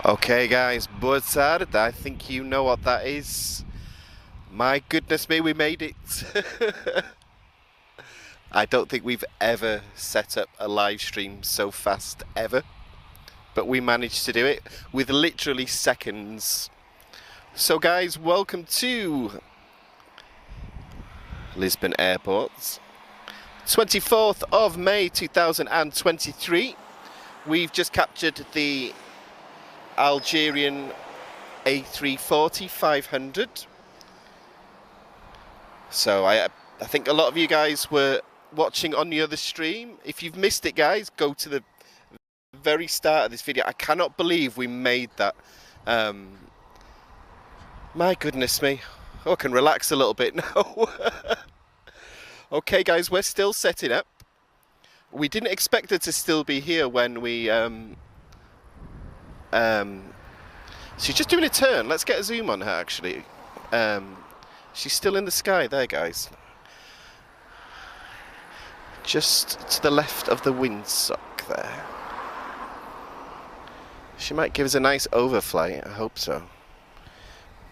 Okay guys, boa tarde. I think you know what that is. My goodness me, we made it. I don't think we've ever set up a live stream so fast ever, but we managed to do it with literally seconds. So guys, welcome to Lisbon Airports, 24th of May 2023. We've just captured the Algerian A340-500. So I think a lot of you guys were watching on the other stream. If you've missed it guys, go to the very start of this video. I cannot believe we made that. My goodness me. Oh, I can relax a little bit now. Okay guys, we're still setting up. We didn't expect her to still be here when we she's just doing a turn. Let's get a zoom on her actually. She's still in the sky there guys, just to the left of the windsock there. She might give us a nice overflight, I hope so.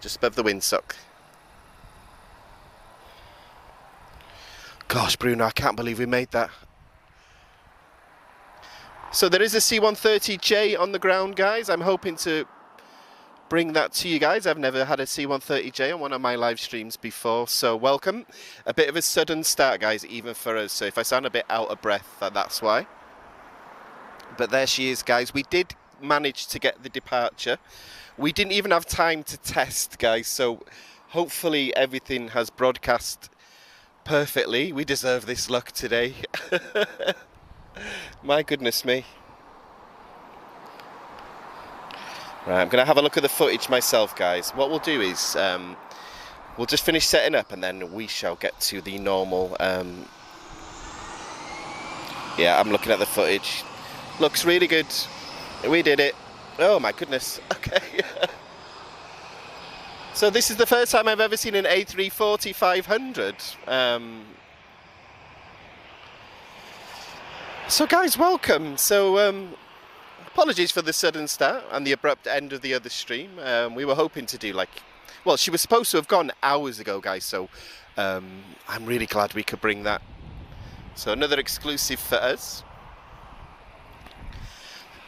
Just above the windsock. Gosh Bruno, I can't believe we made that. So there is a C-130J on the ground guys. I'm hoping to bring that to you guys. I've never had a C-130J on one of my live streams before, so welcome. A bit of a sudden start guys, even for us, so if I sound a bit out of breath, that's why. But there she is guys. We did manage to get the departure. We didn't even have time to test guys, so hopefully everything has broadcast perfectly. We deserve this luck today. My goodness me. Right, I'm going to have a look at the footage myself guys. What we'll do is we'll just finish setting up and then we shall get to the normal yeah, I'm looking at the footage. Looks really good. We did it. Oh my goodness. Okay. So this is the first time I've ever seen an A340-500. So guys, welcome. So apologies for the sudden start and the abrupt end of the other stream. We were hoping to do like, well, she was supposed to have gone hours ago guys, so I'm really glad we could bring that. So another exclusive for us.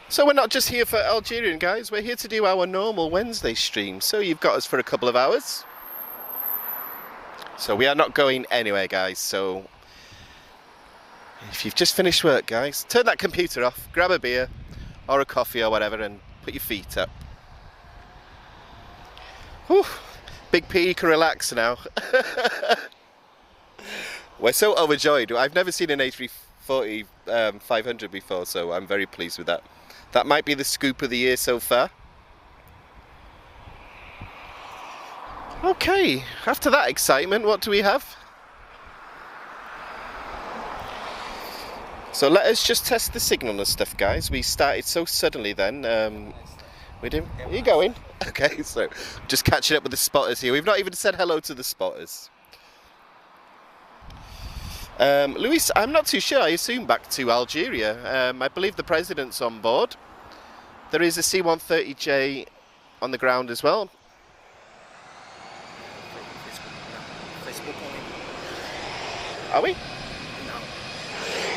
So we're not just here for Algerian guys, we're here to do our normal Wednesday stream. So you've got us for a couple of hours. So we are not going anywhere guys, so if you've just finished work guys, turn that computer off, grab a beer or a coffee or whatever and put your feet up. Whew. Big P, you can relax now. We're so overjoyed. I've never seen an A340-500 before, so I'm very pleased with that. That might be the scoop of the year so far. Okay, after that excitement, what do we have? So let us just test the signal and stuff guys. We started so suddenly then. We didn't. Are you going? Okay, so just catching up with the spotters here. We've not even said hello to the spotters. Luis, I'm not too sure. I assume back to Algeria. I believe the president's on board. There is a C-130J on the ground as well. Are we?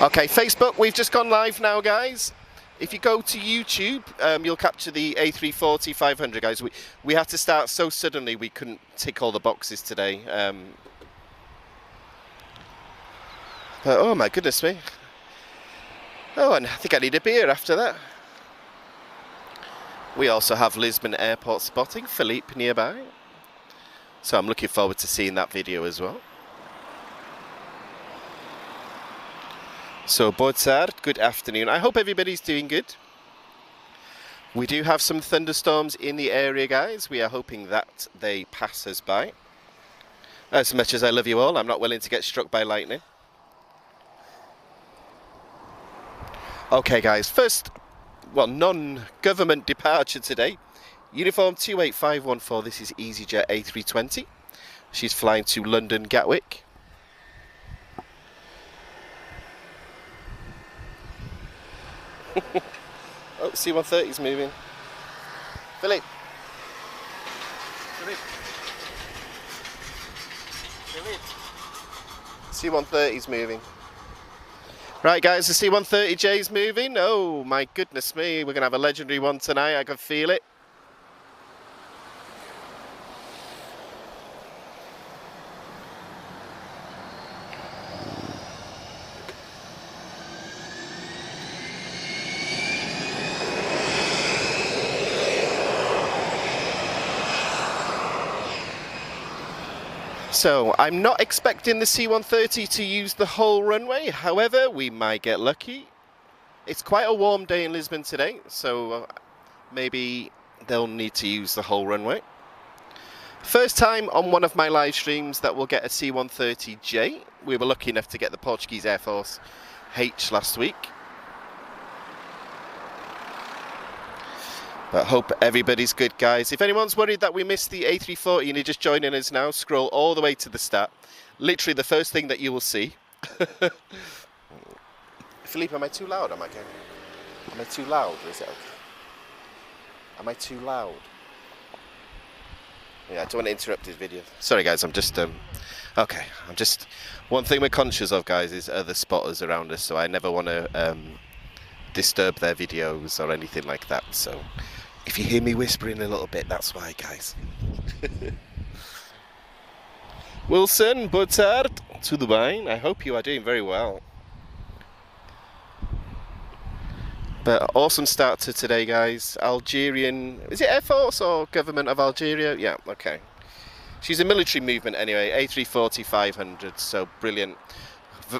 Okay, Facebook, we've just gone live now guys. If you go to YouTube, you'll capture the A340-500 guys. We had to start so suddenly we couldn't tick all the boxes today. But oh my goodness me. Oh, and I think I need a beer after that. We also have Lisbon Airport spotting, Philippe nearby. So I'm looking forward to seeing that video as well. So, boa tarde, good afternoon. I hope everybody's doing good. We do have some thunderstorms in the area, guys. We are hoping that they pass us by. As much as I love you all, I'm not willing to get struck by lightning. Okay, guys, first, well, non-government departure today. Uniform 28514, this is EasyJet A320. She's flying to London Gatwick. Oh, C-130's moving. Philippe. Philippe. C-130's moving. Right guys, the C-130J's moving. Oh my goodness me, we're going to have a legendary one tonight, I can feel it. So, I'm not expecting the C-130 to use the whole runway, however, we might get lucky. It's quite a warm day in Lisbon today, so maybe they'll need to use the whole runway. First time on one of my live streams that we'll get a C-130J. We were lucky enough to get the Portuguese Air Force H last week. But hope everybody's good, guys. If anyone's worried that we missed the A340 and you're just joining us now, scroll all the way to the start. Literally the first thing that you will see. Philippe, am I too loud? Am I too loud? Or is it okay? Am I too loud? Yeah, I don't want to interrupt his video. Sorry, guys. I'm just okay. One thing we're conscious of, guys, is other spotters around us, so I never want to disturb their videos or anything like that. So if you hear me whispering a little bit, that's why, guys. Wilson, boa tarde, tudo bem? I hope you are doing very well. But awesome start to today, guys. Algerian, is it Air Force or Government of Algeria? Yeah, okay. She's a military movement anyway, A340-500, so brilliant.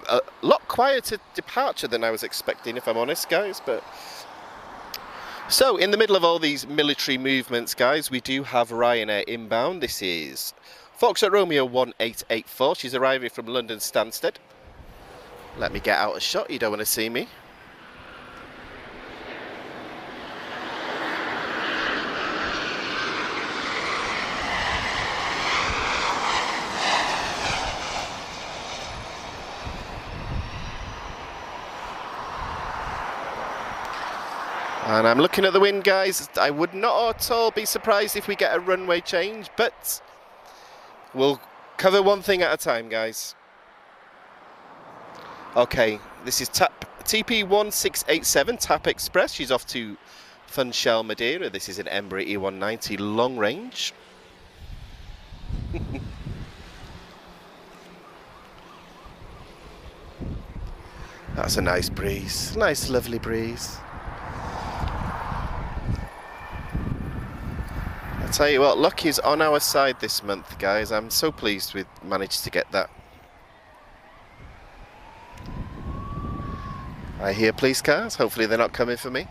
A lot quieter departure than I was expecting, if I'm honest, guys. But so in the middle of all these military movements, guys, we do have Ryanair inbound. This is Foxtrot Romeo 1884. She's arriving from London Stansted. Let me get out a shot. You don't want to see me. And I'm looking at the wind, guys. I would not at all be surprised if we get a runway change, but we'll cover one thing at a time, guys. Okay, this is TP1687, TAP Express. She's off to Funchal, Madeira. This is an Embraer E190 long range. That's a nice breeze. Nice, lovely breeze. Tell you what, luck is on our side this month, guys. I'm so pleased we've managed to get that. I hear police cars. Hopefully they're not coming for me.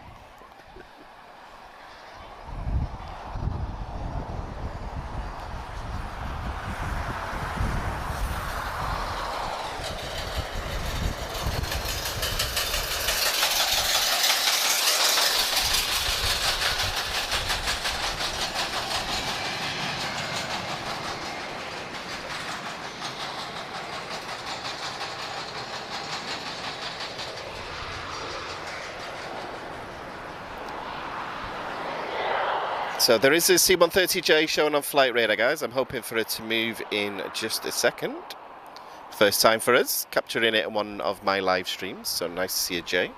So there is a C-130J showing on flight radar, guys. I'm hoping for it to move in just a second. First time for us, capturing it in one of my live streams, so nice to see a J.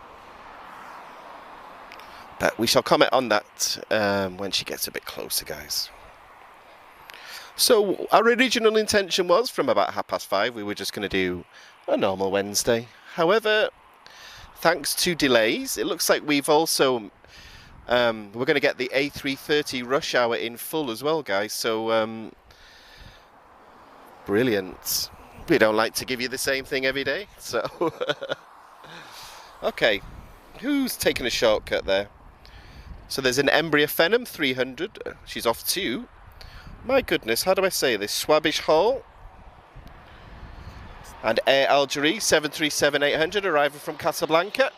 But we shall comment on that when she gets a bit closer, guys. So our original intention was from about 5:30, we were just going to do a normal Wednesday. However, thanks to delays, it looks like we've also... we're going to get the A330 rush hour in full as well, guys, so brilliant. We don't like to give you the same thing every day, so okay, who's taking a shortcut there? So there's an Embraer Phenom 300, she's off to, my goodness, how do I say this, Swabish Hall, and Air Algerie 737-800 arriving from Casablanca.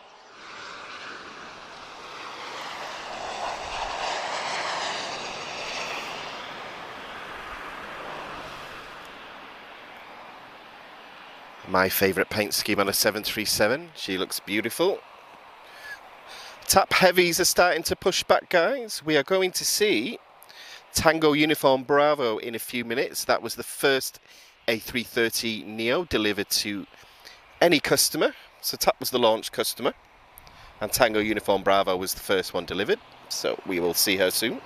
My favourite paint scheme on a 737. She looks beautiful. Tap heavies are starting to push back, guys. We are going to see Tango Uniform Bravo in a few minutes. That was the first A330neo delivered to any customer. So Tap was the launch customer, and Tango Uniform Bravo was the first one delivered. So we will see her soon.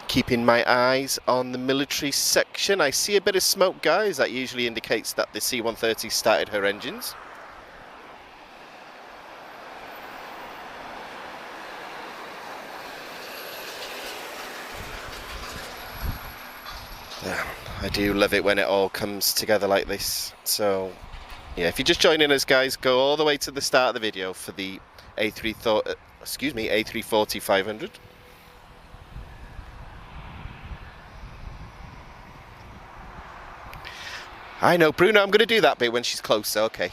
Keeping my eyes on the military section. I see a bit of smoke, guys. That usually indicates that the C-130 started her engines. Yeah, I do love it when it all comes together like this. So, yeah, if you're just joining us, guys, go all the way to the start of the video for the A340-500. I know, Bruno, I'm going to do that bit when she's closer, okay.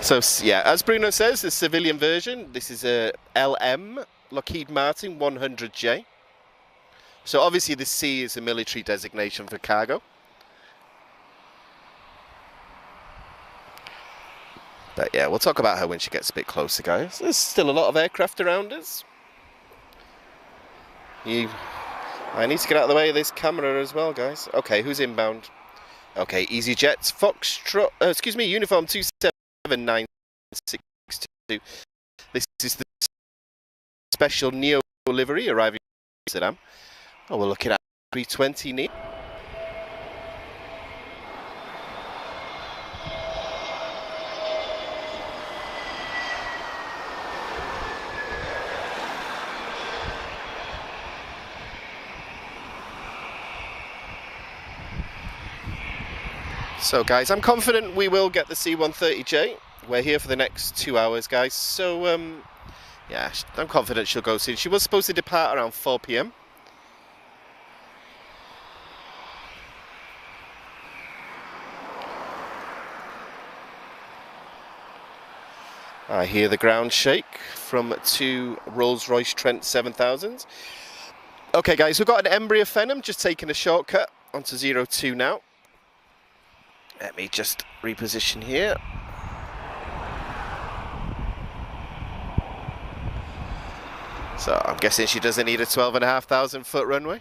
So, yeah, as Bruno says, the civilian version, this is a LM, Lockheed Martin 100J. So obviously the C is a military designation for cargo. But yeah, we'll talk about her when she gets a bit closer, guys. There's still a lot of aircraft around us. I need to get out of the way of this camera as well, guys. Okay, who's inbound? Okay, EasyJet, Foxtrot, Uniform 27962. This is the special Neo livery arriving in Amsterdam. Oh, we're looking at 320 Neo. So guys, I'm confident we will get the C-130J. We're here for the next 2 hours, guys. So yeah, I'm confident she'll go soon. She was supposed to depart around 4 PM. I hear the ground shake from 2 Rolls-Royce Trent 7000s. Okay guys, we've got an Embraer Phenom just taking a shortcut onto 02 now. Let me just reposition here. So I'm guessing she doesn't need a 12,500 foot runway.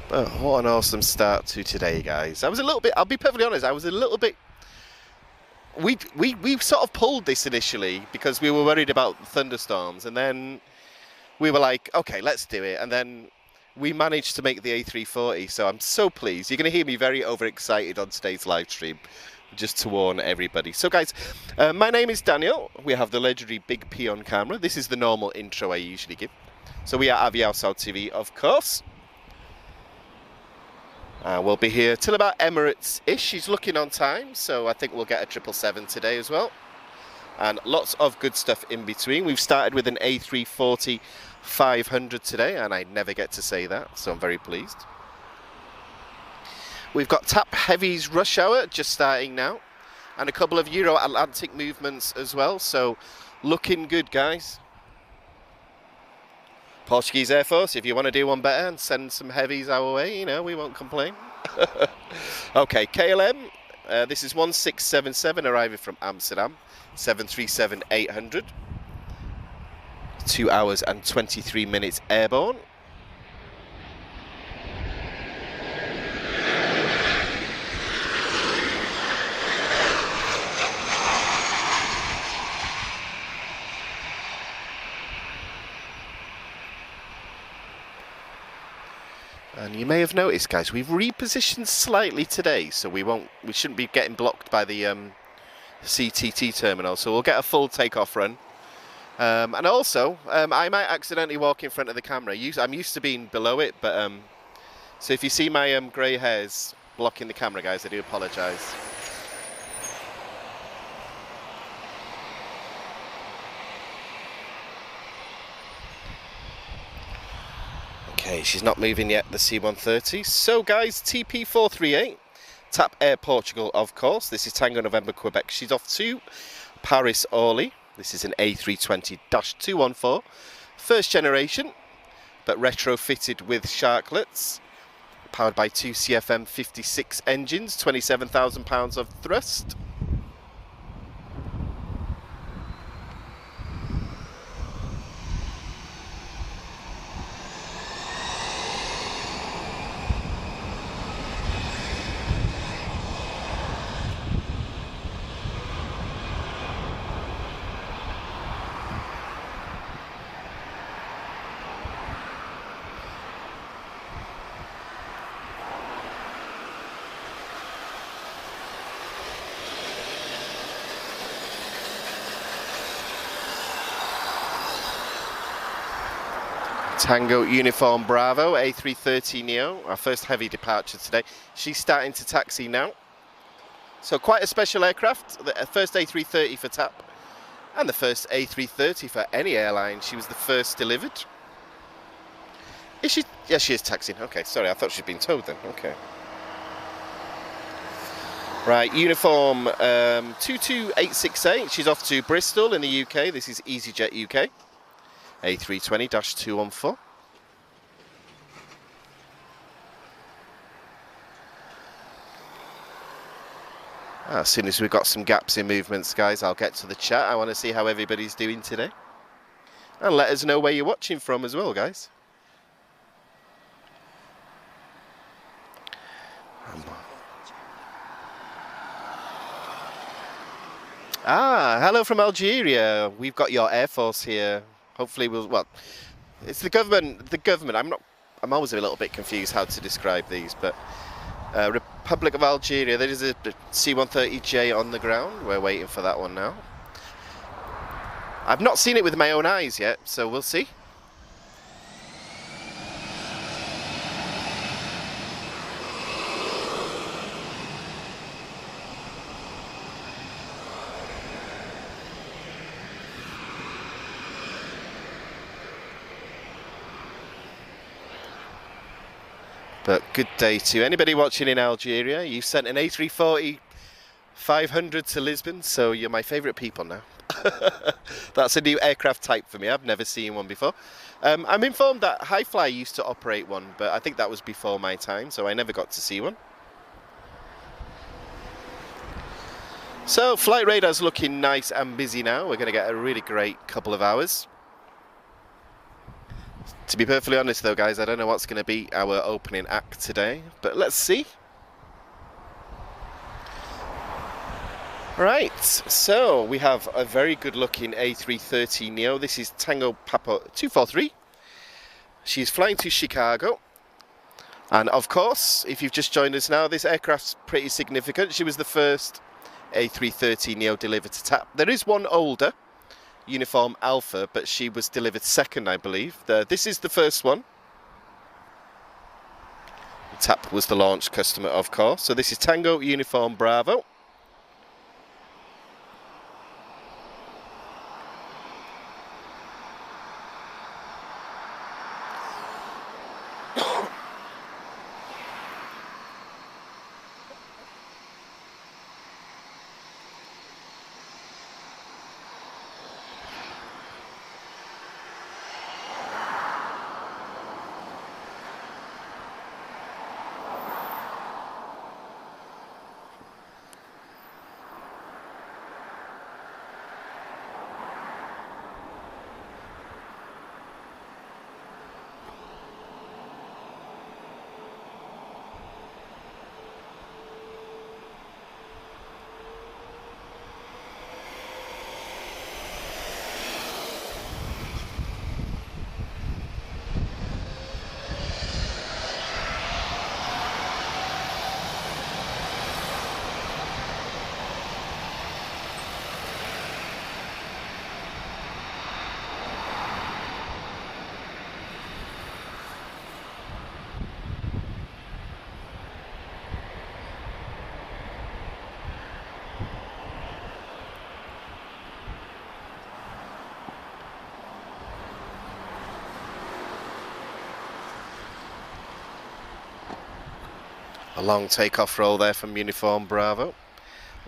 Oh, what an awesome start to today, guys. I was a little bit, I'll be perfectly honest, I was a little bit, we sort of pulled this initially because we were worried about thunderstorms, and then we were like, okay, let's do it, and then we managed to make the A340, so I'm so pleased. You're going to hear me very overexcited on today's live stream, just to warn everybody. So guys, my name is Daniel. We have the legendary Big P on camera. This is the normal intro I usually give. So we are Aviação TV, of course. We'll be here till about Emirates-ish. She's looking on time, so I think we'll get a 777 today as well. And lots of good stuff in between. We've started with an A340-500 today, and I never get to say that, so I'm very pleased. We've got Tap Heavies Rush Hour just starting now, and a couple of Euro-Atlantic movements as well, so looking good, guys. Portuguese Air Force, if you want to do one better and send some heavies our way, you know, we won't complain. Okay, KLM, this is 1677 arriving from Amsterdam, 737-800. 2 hours and 23 minutes airborne. And you may have noticed, guys, we've repositioned slightly today, so we shouldn't be getting blocked by the CTT terminal. So we'll get a full takeoff run. And also, I might accidentally walk in front of the camera. I'm used to being below it, but so if you see my grey hairs blocking the camera, guys, I do apologise. Okay, she's not moving yet, the C-130. So guys, TP438, tap Air Portugal, of course. This is Tango November Quebec. She's off to Paris Orly. This is an A320-214, first generation, but retrofitted with sharklets, powered by two CFM 56 engines, 27,000 pounds of thrust. Tango Uniform Bravo, A330neo, our first heavy departure today. She's starting to taxi now. So quite a special aircraft, the first A330 for TAP, and the first A330 for any airline. She was the first delivered. Is she? Yes, she is taxiing. Okay, sorry, I thought she'd been towed then. Okay. Right, Uniform 22868, she's off to Bristol in the UK. This is EasyJet UK. A320-214. As soon as we've got some gaps in movements, guys, I'll get to the chat. I want to see how everybody's doing today. And let us know where you're watching from as well, guys. Hello from Algeria. We've got your Air Force here. Hopefully we'll, well, it's the government, I'm always a little bit confused how to describe these, but Republic of Algeria, there is a C-130J on the ground. We're waiting for that one now. I've not seen it with my own eyes yet, so we'll see. But good day to anybody watching in Algeria. You sent an A340 500 to Lisbon, so you're my favourite people now. That's a new aircraft type for me. I've never seen one before. I'm informed that Highfly used to operate one, but I think that was before my time, so I never got to see one. So flight radar's looking nice and busy now. We're going to get a really great couple of hours. To be perfectly honest though, guys, I don't know what's going to be our opening act today, but let's see. Right, so we have a very good looking A330neo. This is Tango Papa 243. She's flying to Chicago. And of course, if you've just joined us now, this aircraft's pretty significant. She was the first A330neo delivered to TAP. There is one older, Uniform Alpha, but she was delivered second, I believe. This is the first one. TAP was the launch customer, of course. So this is Tango Uniform Bravo. A long takeoff roll there from Uniform Bravo.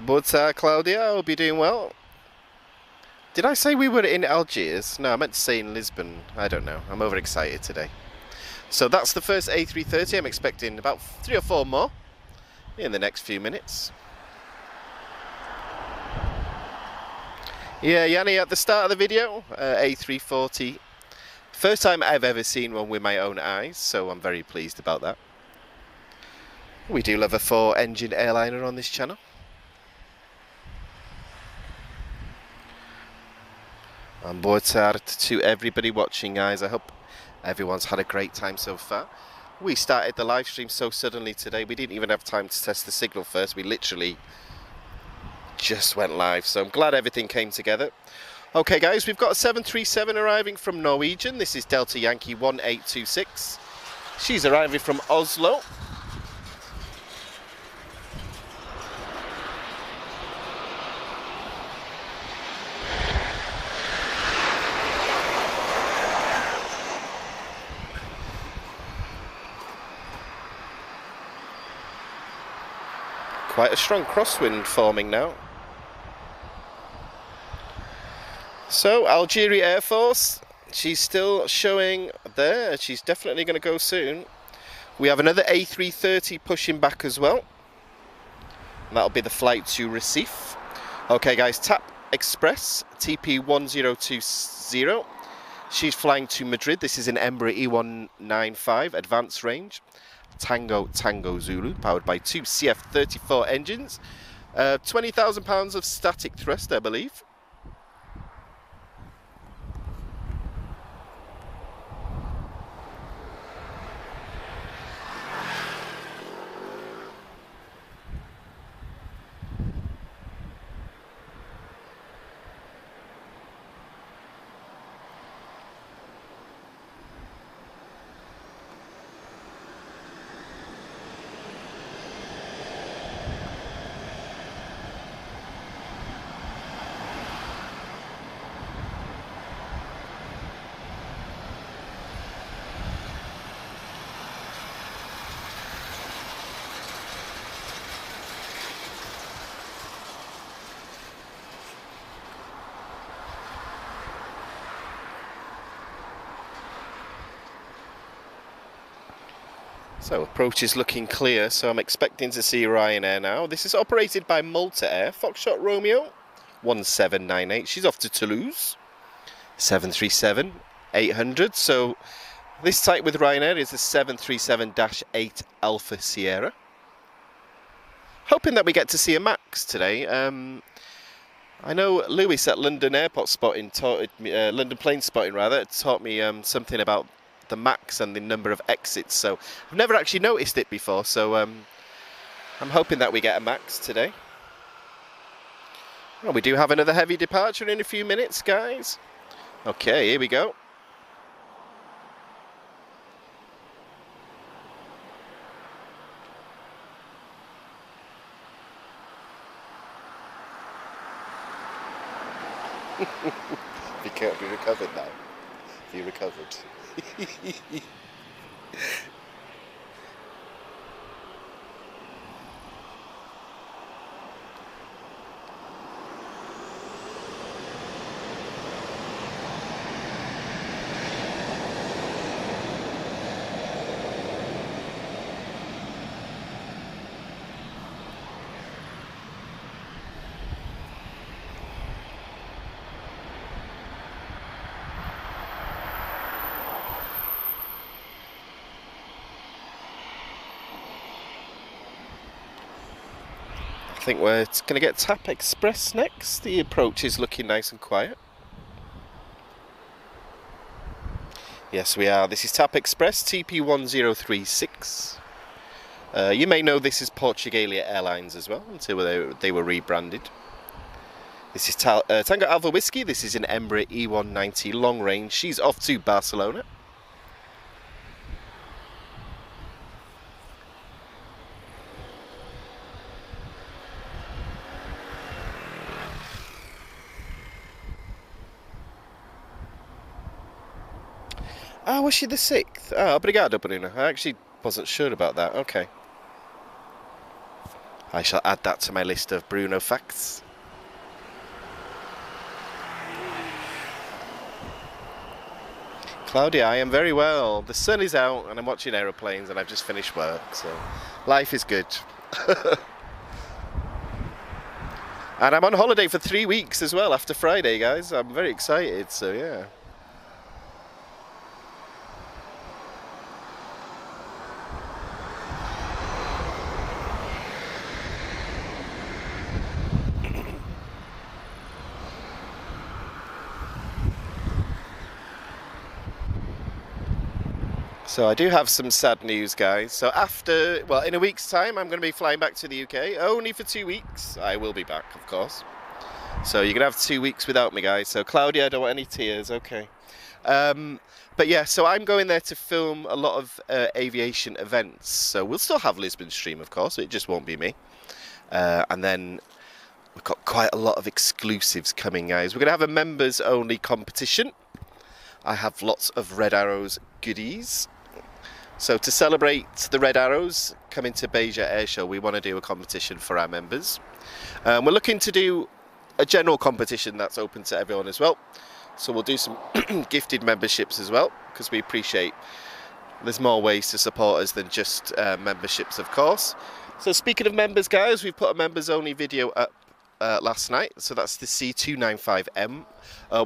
But Claudia, I hope you're doing well. Did I say we were in Algiers? No, I meant to say in Lisbon. I don't know. I'm overexcited today. So that's the first A330. I'm expecting about 3 or 4 more in the next few minutes. Yeah, Yanni, at the start of the video, A340. First time I've ever seen one with my own eyes, so I'm very pleased about that. We do love a 4-engine airliner on this channel. And board to everybody watching, guys. I hope everyone's had a great time so far. We started the live stream so suddenly today, we didn't even have time to test the signal first. We literally just went live, so I'm glad everything came together. Okay, guys, we've got a 737 arriving from Norwegian. This is Delta Yankee 1826. She's arriving from Oslo. Quite a strong crosswind forming now. So Algeria Air Force, she's still showing there. She's definitely going to go soon. We have another A330 pushing back as well. And that'll be the flight to Recife. Okay, guys, TAP Express TP 1020. She's flying to Madrid. This is an Embraer E195 advanced range. Tango Zulu, powered by 2 CF34 engines. 20,000 pounds of static thrust, I believe. So approach is looking clear, so I'm expecting to see Ryanair now. This is operated by Malta Air, Foxtrot Romeo 1798. She's off to Toulouse. 737-800. So this type with Ryanair is the 737-8 Alpha Sierra. Hoping that we get to see a MAX today. I know Lewis at London Airport Spotting London Plane Spotting rather taught me something about the MAX and the number of exits, so I've never actually noticed it before, so I'm hoping that we get a MAX today. Well, we do have another heavy departure in a few minutes, guys. Okay, here we go. You can't be recovered now. You recovered. I think we're going to get TAP Express next. The approach is looking nice and quiet. Yes, we are. This is TAP Express TP1036. You may know this is Portugalia Airlines as well, until they were rebranded. This is Tango Alpha Whiskey. This is an Embraer E190 long range. She's off to Barcelona. Ah, was she the 6th? Ah, obrigado, Bruno. I actually wasn't sure about that. Okay. I shall add that to my list of Bruno facts. Claudia, I am very well. The sun is out and I'm watching aeroplanes and I've just finished work, so life is good. And I'm on holiday for 3 weeks as well after Friday, guys. I'm very excited, so yeah. So I do have some sad news, guys. So after, well, in a week's time, I'm going to be flying back to the UK. Only for 2 weeks. I will be back, of course. So you're going to have 2 weeks without me, guys. So Claudia, I don't want any tears, okay. But yeah, so I'm going there to film a lot of aviation events. So we'll still have Lisbon stream, of course. It just won't be me. And then we've got quite a lot of exclusives coming, guys. We're going to have a members-only competition. I have lots of Red Arrows goodies. So to celebrate the Red Arrows coming to Beja Air Show, we want to do a competition for our members. We're looking to do a general competition that's open to everyone as well. So we'll do some gifted memberships as well, because we appreciate there's more ways to support us than just memberships, of course. So speaking of members, guys, we put a members only video up last night. So that's the C295M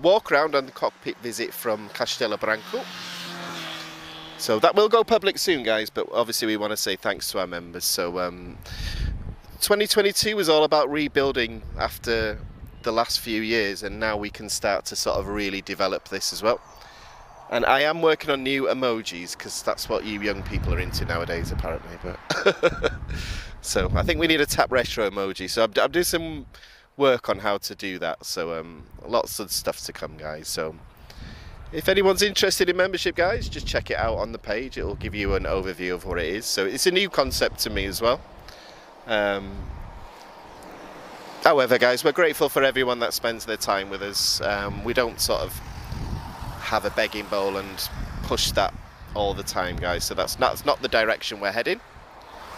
walk around and the cockpit visit from Castelo Branco. So that will go public soon, guys, but obviously we want to say thanks to our members. So 2022 was all about rebuilding after the last few years, and now we can start to sort of really develop this as well. And I am working on new emojis, because that's what you young people are into nowadays, apparently. But so I think we need a tap retro emoji. So I'm doing some work on how to do that. So lots of stuff to come, guys. So if anyone's interested in membership, guys, just check it out on the page. It will give you an overview of what it is. So it's a new concept to me as well. However, guys, we're grateful for everyone that spends their time with us. We don't sort of have a begging bowl and push that all the time, guys. So that's not the direction we're heading.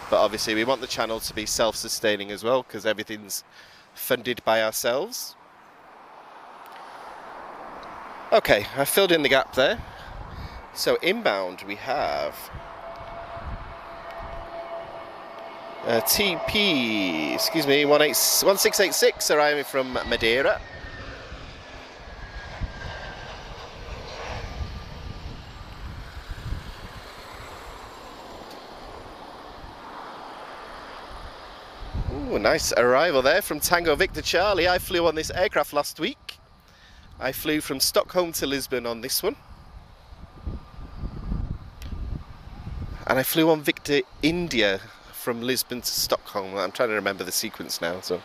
But obviously we want the channel to be self-sustaining as well, because everything's funded by ourselves. Okay, I filled in the gap there. So inbound we have TP, excuse me, 1686 arriving from Madeira. Ooh, nice arrival there from Tango Victor Charlie. I flew on this aircraft last week. I flew from Stockholm to Lisbon on this one. And I flew on Victor India from Lisbon to Stockholm. I'm trying to remember the sequence now. So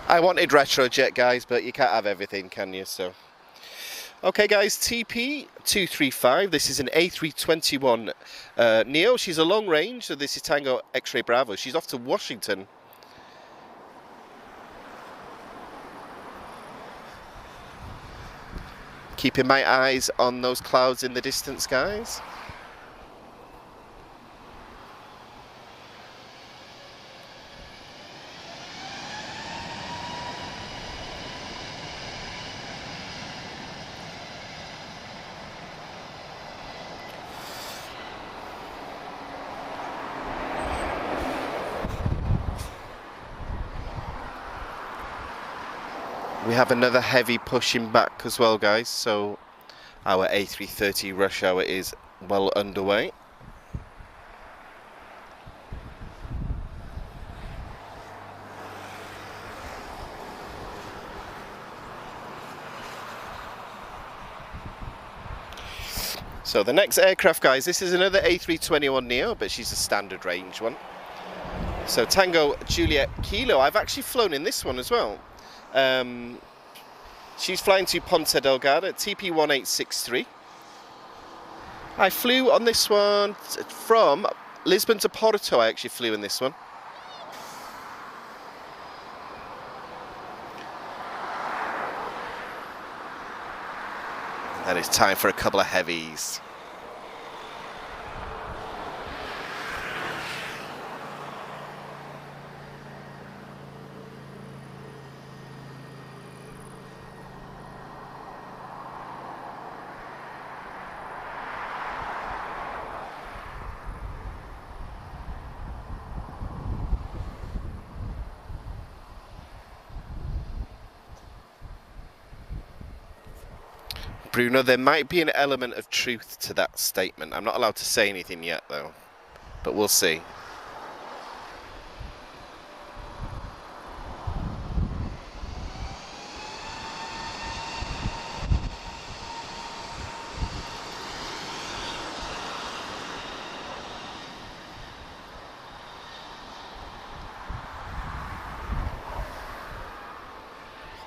I wanted retrojet, guys, but you can't have everything, can you? So okay, guys, TP 235. This is an A321 Neo. She's a long range, so this is Tango X-Ray Bravo. She's off to Washington. Keeping my eyes on those clouds in the distance, guys. We have another heavy pushing back as well, guys, so our A330 rush hour is well underway. So the next aircraft, guys, this is another A321 Neo, but she's a standard range one. So Tango Juliet Kilo, I've actually flown in this one as well. She's flying to Ponta Delgado, TP1863. I flew on this one from Lisbon to Porto. I actually flew in this one. And it's time for a couple of heavies. Bruno, there might be an element of truth to that statement. I'm not allowed to say anything yet, though, but we'll see.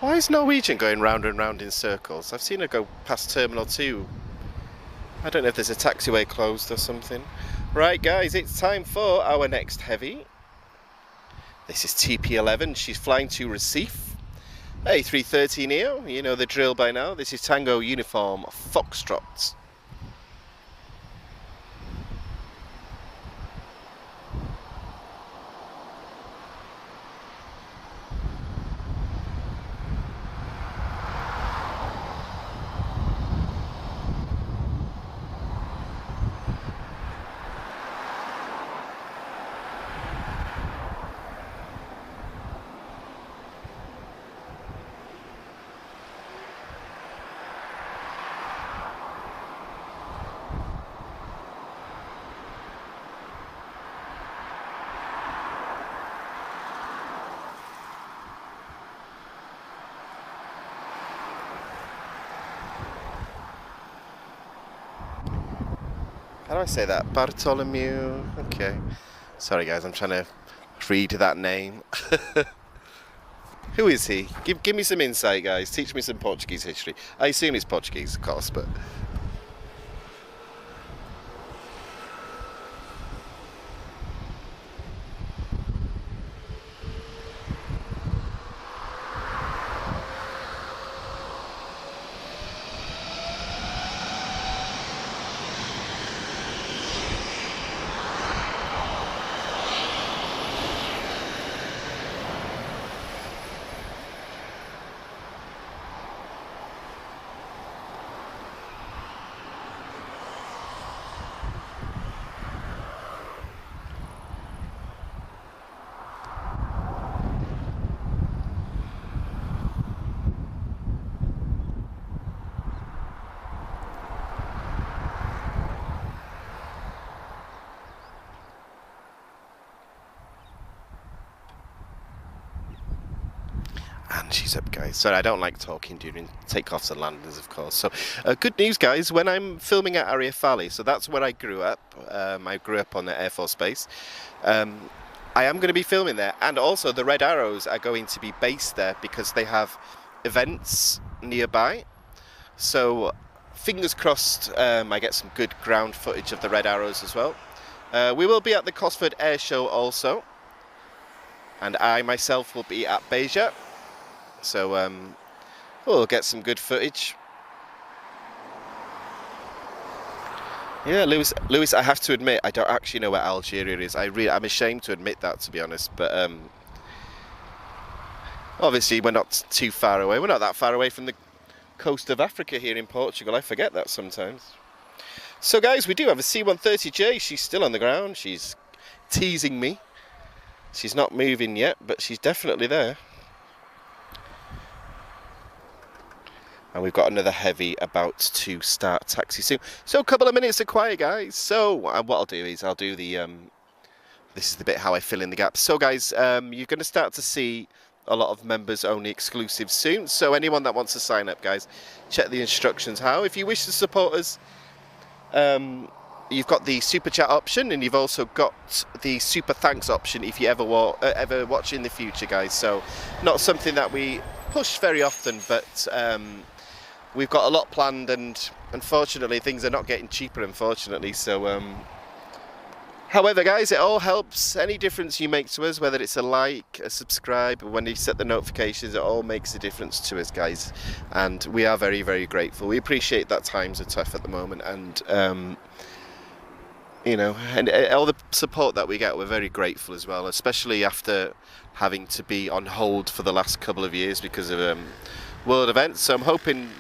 Why is Norwegian going round and round in circles? I've seen her go past Terminal 2. I don't know if there's a taxiway closed or something. Right, guys, it's time for our next heavy. This is TP11. She's flying to Recife. A330 Neo, you know the drill by now. This is Tango Uniform Foxtrot. How do I say that? Bartholomew? Okay. Sorry guys, I'm trying to read that name. Who is he? Give me some insight, guys. Teach me some Portuguese history. I assume he's Portuguese, of course, but... And she's up, guys. Sorry, I don't like talking during takeoffs and landings, of course. So, good news, guys. When I'm filming at Ariafali, so that's where I grew up. I grew up on the Air Force Base. I am going to be filming there. And also, the Red Arrows are going to be based there because they have events nearby. So, fingers crossed, I get some good ground footage of the Red Arrows as well. We will be at the Cosford Air Show also. And I myself will be at Beja. So we'll get some good footage. Yeah, Lewis, I have to admit, I don't actually know where Algeria is. I'm ashamed to admit that, to be honest. But obviously, we're not too far away. We're not that far away from the coast of Africa here in Portugal. I forget that sometimes. So, guys, we do have a C-130J. She's still on the ground. She's teasing me. She's not moving yet, but she's definitely there. And we've got another heavy about to start taxi soon. So a couple of minutes of quiet, guys. So what I'll do is I'll do the, this is the bit how I fill in the gaps. So guys, you're going to start to see a lot of members only exclusives soon. So anyone that wants to sign up, guys, check the instructions how. If you wish to support us, you've got the super chat option, and you've also got the super thanks option if you ever watch in the future, guys. So not something that we push very often, but we've got a lot planned, and unfortunately things are not getting cheaper, unfortunately. So however, guys, it all helps. Any difference you make to us, whether it's a like, a subscribe, or when you set the notifications, it all makes a difference to us, guys, and we are very, very grateful. We appreciate that times are tough at the moment, and you know, and all the support that we get, we're very grateful as well, especially after having to be on hold for the last couple of years because of world events. So I'm hoping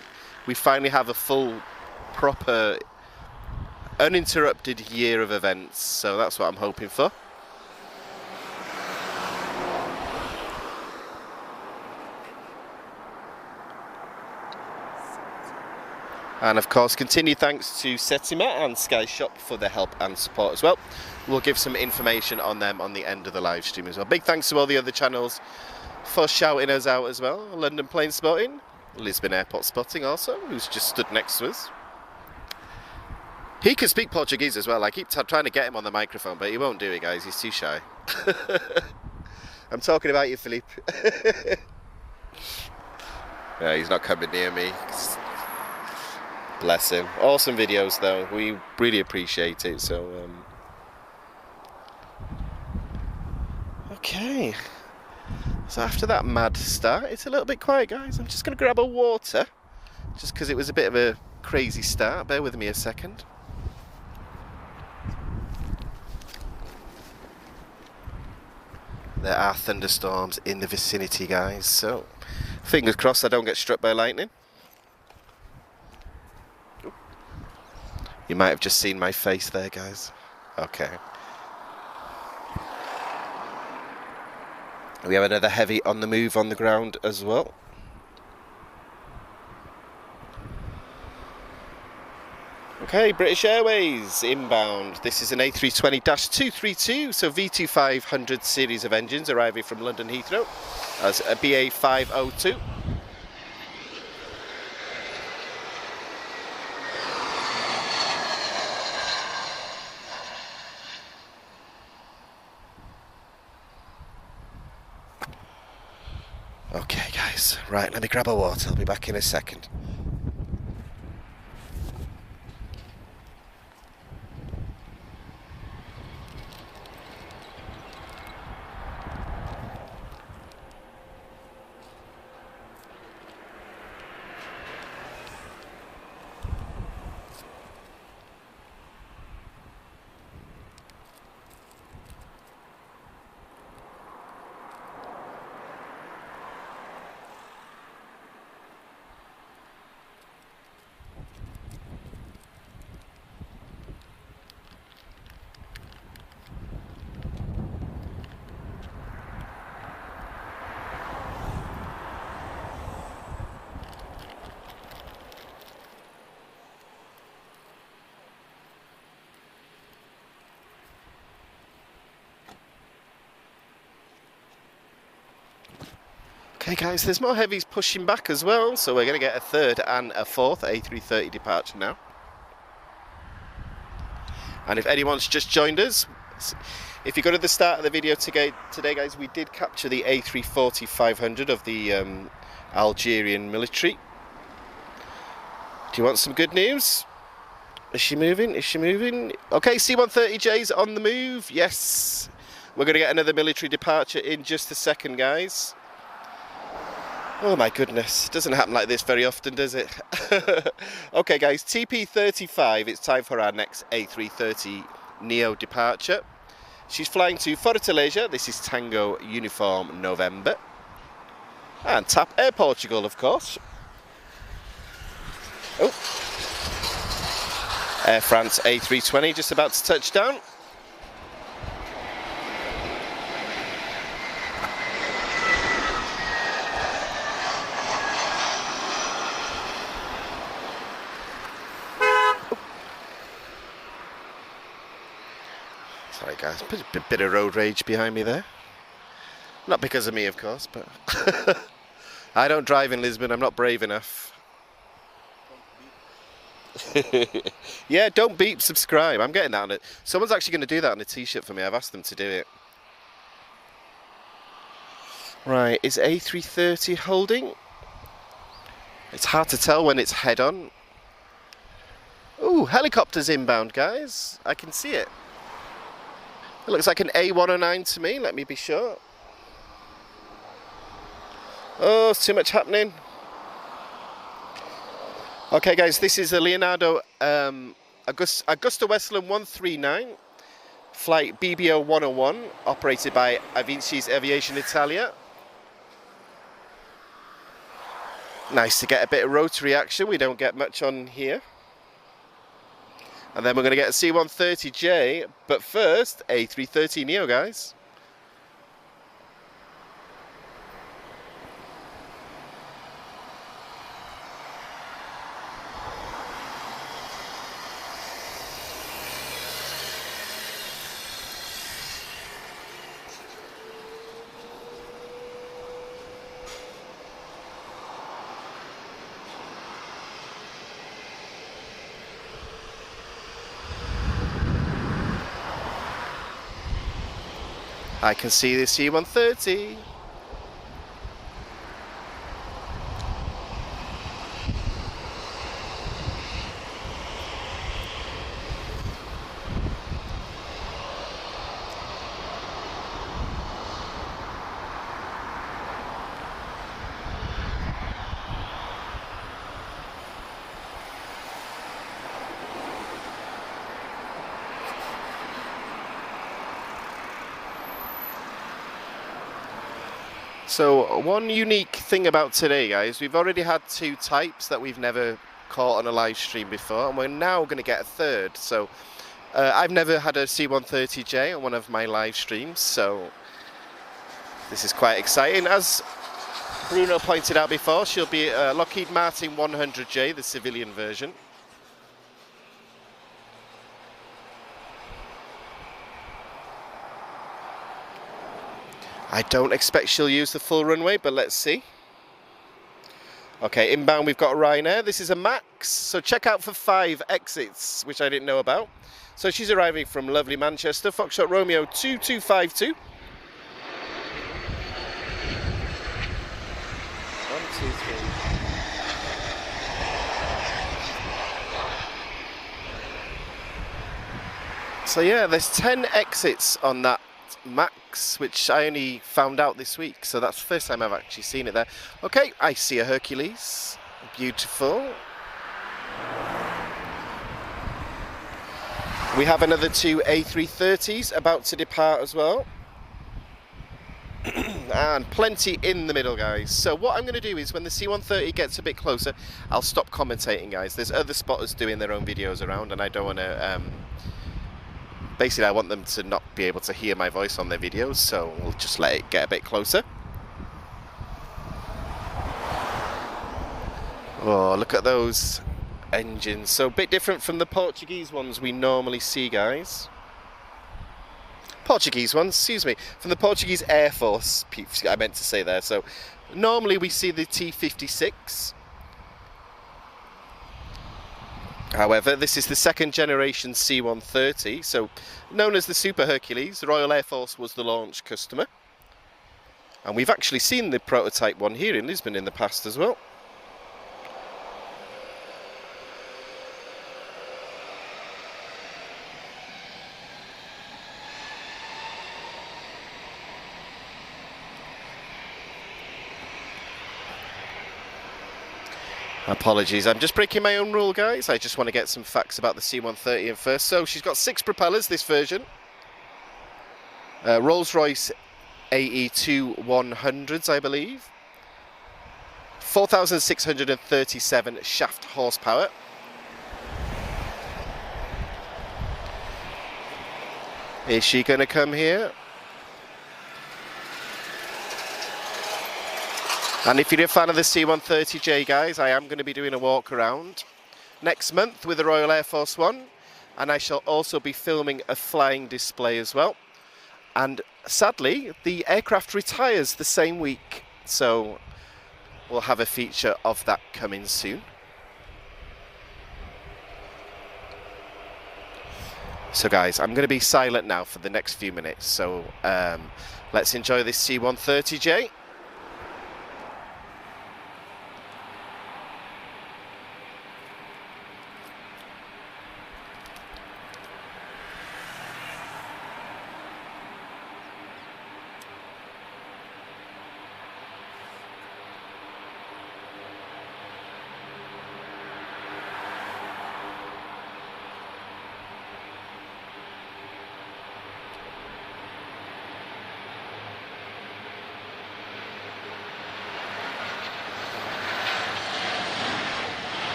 we finally have a full, proper, uninterrupted year of events. So that's what I'm hoping for. And of course, continued thanks to Setsima and Sky Shop for their help and support as well. We'll give some information on them on the end of the live stream as well. Big thanks to all the other channels for shouting us out as well. London Plane Spotting, Lisbon Airport Spotting also, who's just stood next to us. He can speak Portuguese as well. I keep trying to get him on the microphone, but he won't do it, guys. He's too shy. I'm talking about you, Philippe. Yeah, he's not coming near me. Bless him. Awesome videos, though. We really appreciate it. So, okay. So after that mad start, it's a little bit quiet, guys. I'm just going to grab a water, just because it was a bit of a crazy start. Bear with me a second. There are thunderstorms in the vicinity, guys, so fingers crossed I don't get struck by lightning. You might have just seen my face there, guys. Okay. We have another heavy on the move on the ground as well. Okay, British Airways inbound. This is an A320-232, so V2500 series of engines arriving from London Heathrow as a BA 502. Okay, guys, right, let me grab a water. I'll be back in a second. Okay guys, there's more heavies pushing back as well, so we're going to get a third and a fourth A330 departure now. And if anyone's just joined us, if you go to the start of the video today guys, we did capture the A340-500 of the Algerian military. Do you want some good news? Is she moving? Is she moving? Okay, C-130J's on the move. Yes. We're going to get another military departure in just a second, guys. Oh my goodness, doesn't happen like this very often, does it? Okay guys, TP35, it's time for our next A330 Neo departure. She's flying to Fortaleza, this is Tango Uniform November. And tap Air Portugal, of course. Oh. Air France A320 just about to touch down. Sorry guys, a bit of road rage behind me there. Not because of me, of course, but I don't drive in Lisbon, I'm not brave enough. Yeah, don't beep, subscribe. I'm getting that on it. Someone's actually going to do that on a t-shirt for me. I've asked them to do it. Right, is A330 holding? It's hard to tell when it's head on. Ooh, helicopter's inbound, guys. I can see it. It looks like an A109 to me, let me be sure. Oh, it's too much happening. Okay guys, this is a Leonardo Augusta Westland 139, flight BBO 101, operated by Avicii's Aviation Italia. Nice to get a bit of rotary action, we don't get much on here. And then we're going to get a C-130J, but first, A330 Neo, guys. I can see the C-130. So one unique thing about today, guys, we've already had 2 types that we've never caught on a live stream before, and we're now going to get a 3rd. So I've never had a C-130J on one of my live streams, so this is quite exciting. As Bruno pointed out before, she'll be a Lockheed Martin 100J, the civilian version. I don't expect she'll use the full runway, but let's see. Okay, inbound we've got Ryanair. This is a MAX, so check out for 5 exits, which I didn't know about. So she's arriving from lovely Manchester, Foxtrot Romeo 2252. 1, 2, 3. So yeah, there's 10 exits on that MAX, which I only found out this week, so that's the first time I've actually seen it there. Okay, I see a Hercules. Beautiful. We have another 2 A330s about to depart as well. And plenty in the middle, guys. So what I'm going to do is when the C-130 gets a bit closer, I'll stop commentating, guys. There's other spotters doing their own videos around, and I don't want to... basically, I want them to not be able to hear my voice on their videos, so we'll just let it get a bit closer. Oh, look at those engines. So a bit different from the Portuguese ones we normally see, guys. Portuguese ones, excuse me. From the Portuguese Air Force, I meant to say there. So normally we see the T-56. However, this is the 2nd generation C-130, so known as the Super Hercules. The Royal Air Force was the launch customer. And we've actually seen the prototype one here in Lisbon in the past as well. Apologies, I'm just breaking my own rule, guys. I just want to get some facts about the C-130 in first. So she's got 6 propellers, this version. Rolls-Royce AE2-100s, I believe. 4,637 shaft horsepower. Is she going to come here? And if you're a fan of the C-130J, guys, I am going to be doing a walk around next month with the Royal Air Force One, and I shall also be filming a flying display as well. And sadly, the aircraft retires the same week, so we'll have a feature of that coming soon. So guys, I'm going to be silent now for the next few minutes, so let's enjoy this C-130J.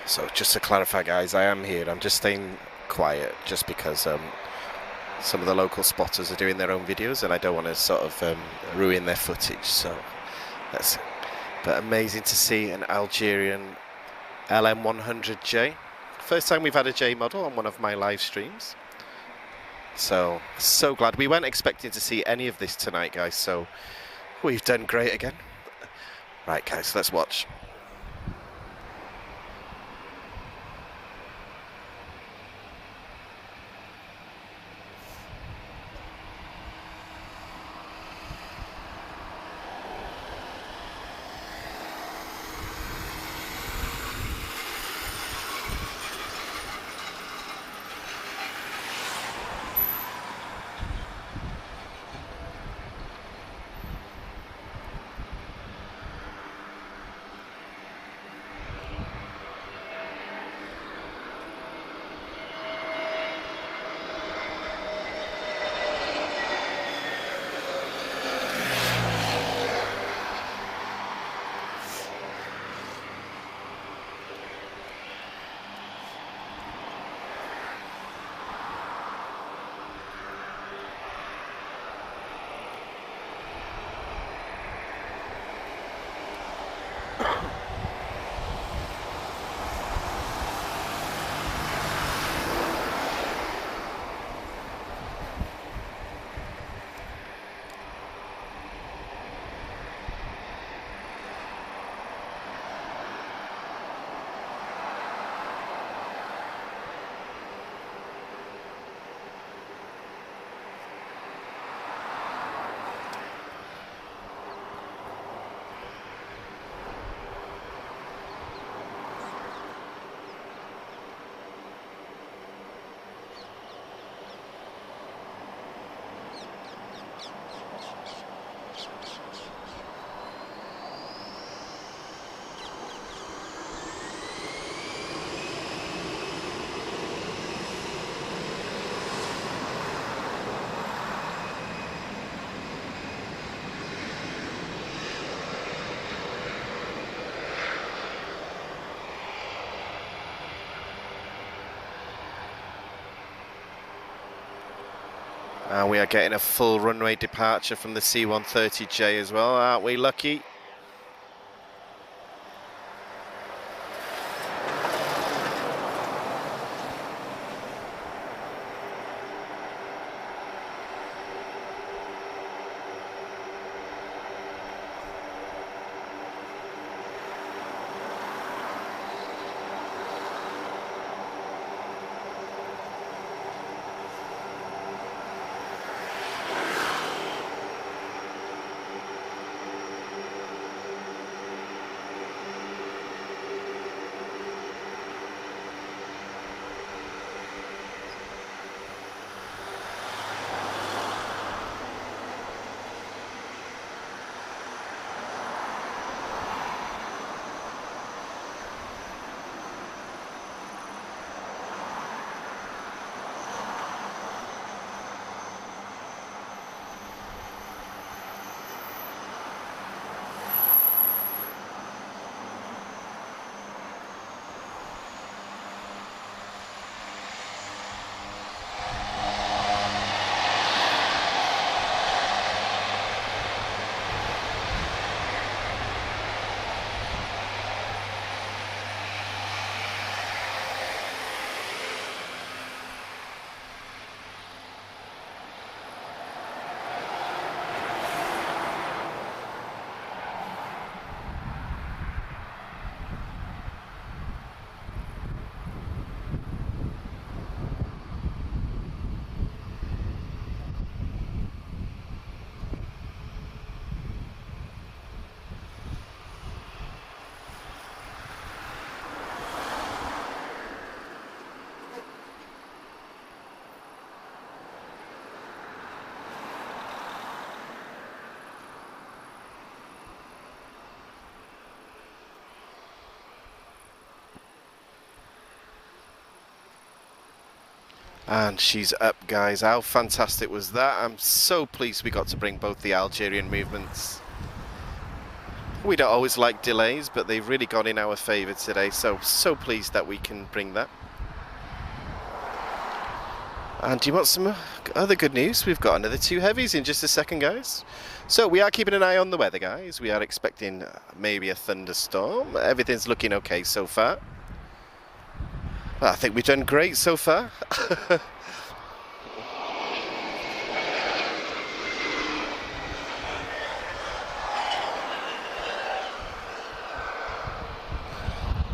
So just to clarify, guys, I am here. I'm just staying quiet just because some of the local spotters are doing their own videos and I don't want to sort of ruin their footage. So that's, but amazing to see an Algerian LM100J. First time we've had a J model on one of my live streams. So glad. We weren't expecting to see any of this tonight, guys, so we've done great again. Right, guys, let's watch. We are getting a full runway departure from the C-130J as well, aren't we lucky? And she's up, guys. How fantastic was that? I'm so pleased we got to bring both the Algerian movements. We don't always like delays, but they've really gone in our favour today, so pleased that we can bring that. And do you want some other good news? We've got another 2 heavies in just a second, guys. So we are keeping an eye on the weather, guys. We are expecting maybe a thunderstorm. Everything's looking okay so far. Well, I think we've done great so far.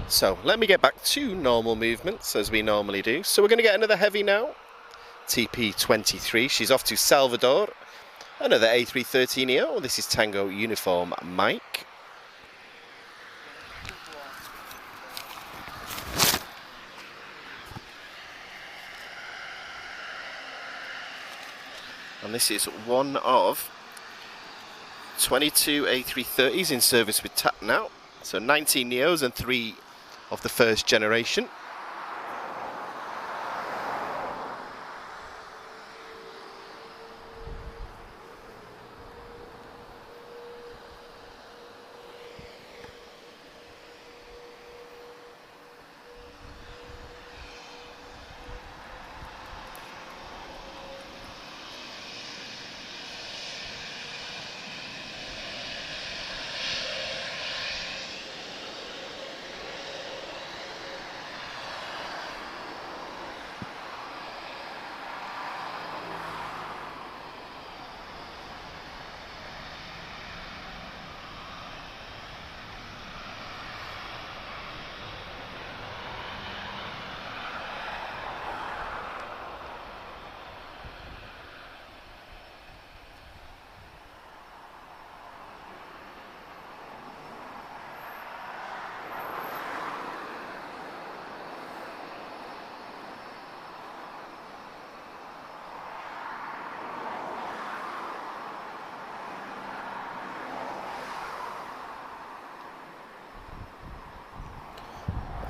So let me get back to normal movements as we normally do. So we're going to get another heavy now. TP23, she's off to Salvador. Another A330neo, this is Tango Uniform Mike. And this is one of 22 A330s in service with TAP now. So 19 neos and 3 of the first generation.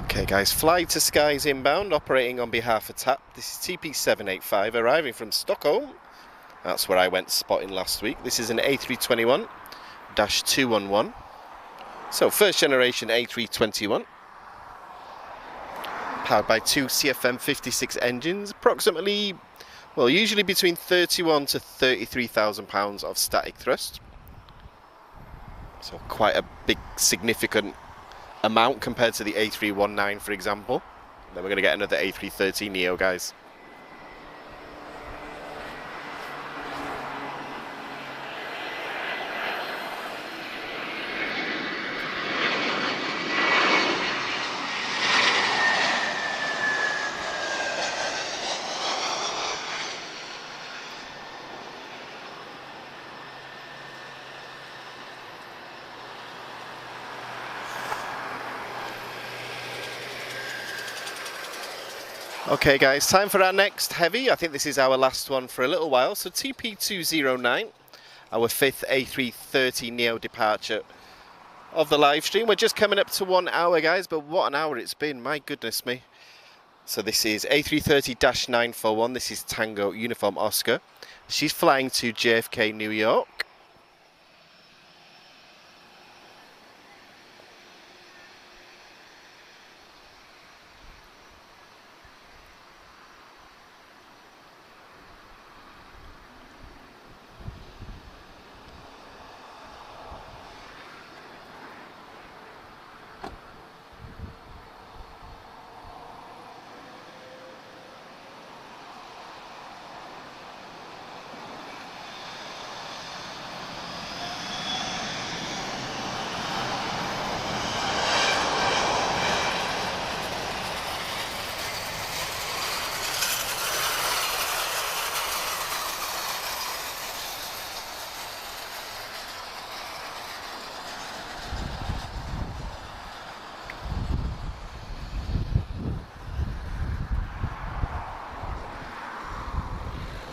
Okay guys, Fly to Skies inbound, operating on behalf of TAP. This is TP785, arriving from Stockholm. That's where I went spotting last week. This is an A321-211. So first generation A321. Powered by 2 CFM56 engines, approximately, well, usually between 31 to 33,000 pounds of static thrust. So quite a big, significant amount compared to the A319, for example. Then we're going to get another A330neo, guys. Okay guys, time for our next heavy. I think this is our last one for a little while. So TP209, our 5th A330neo departure of the live stream. We're just coming up to 1 hour, guys, but what an hour it's been, my goodness me. So this is A330-941, this is Tango Uniform Oscar. She's flying to JFK, New York.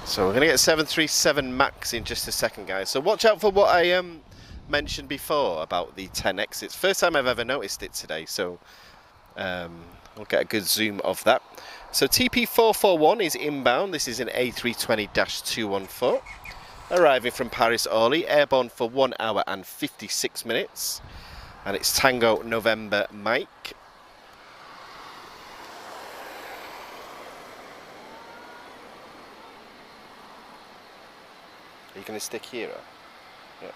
So we're going to get 737 MAX in just a second, guys. So watch out for what I mentioned before about the 10 exits. First time I've ever noticed it today, so we'll get a good zoom of that. So TP441 is inbound. This is an A320-214. arriving from Paris Orly, airborne for 1 hour and 56 minutes. And it's Tango November Mike. Are you going to stick here? Yeah.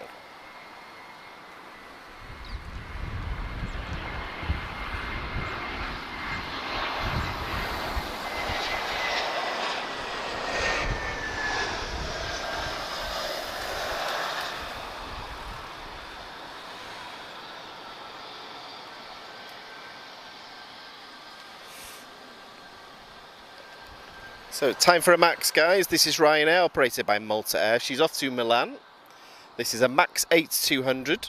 So time for a Max, guys. This is Ryanair, operated by Malta Air. She's off to Milan. This is a Max 8200.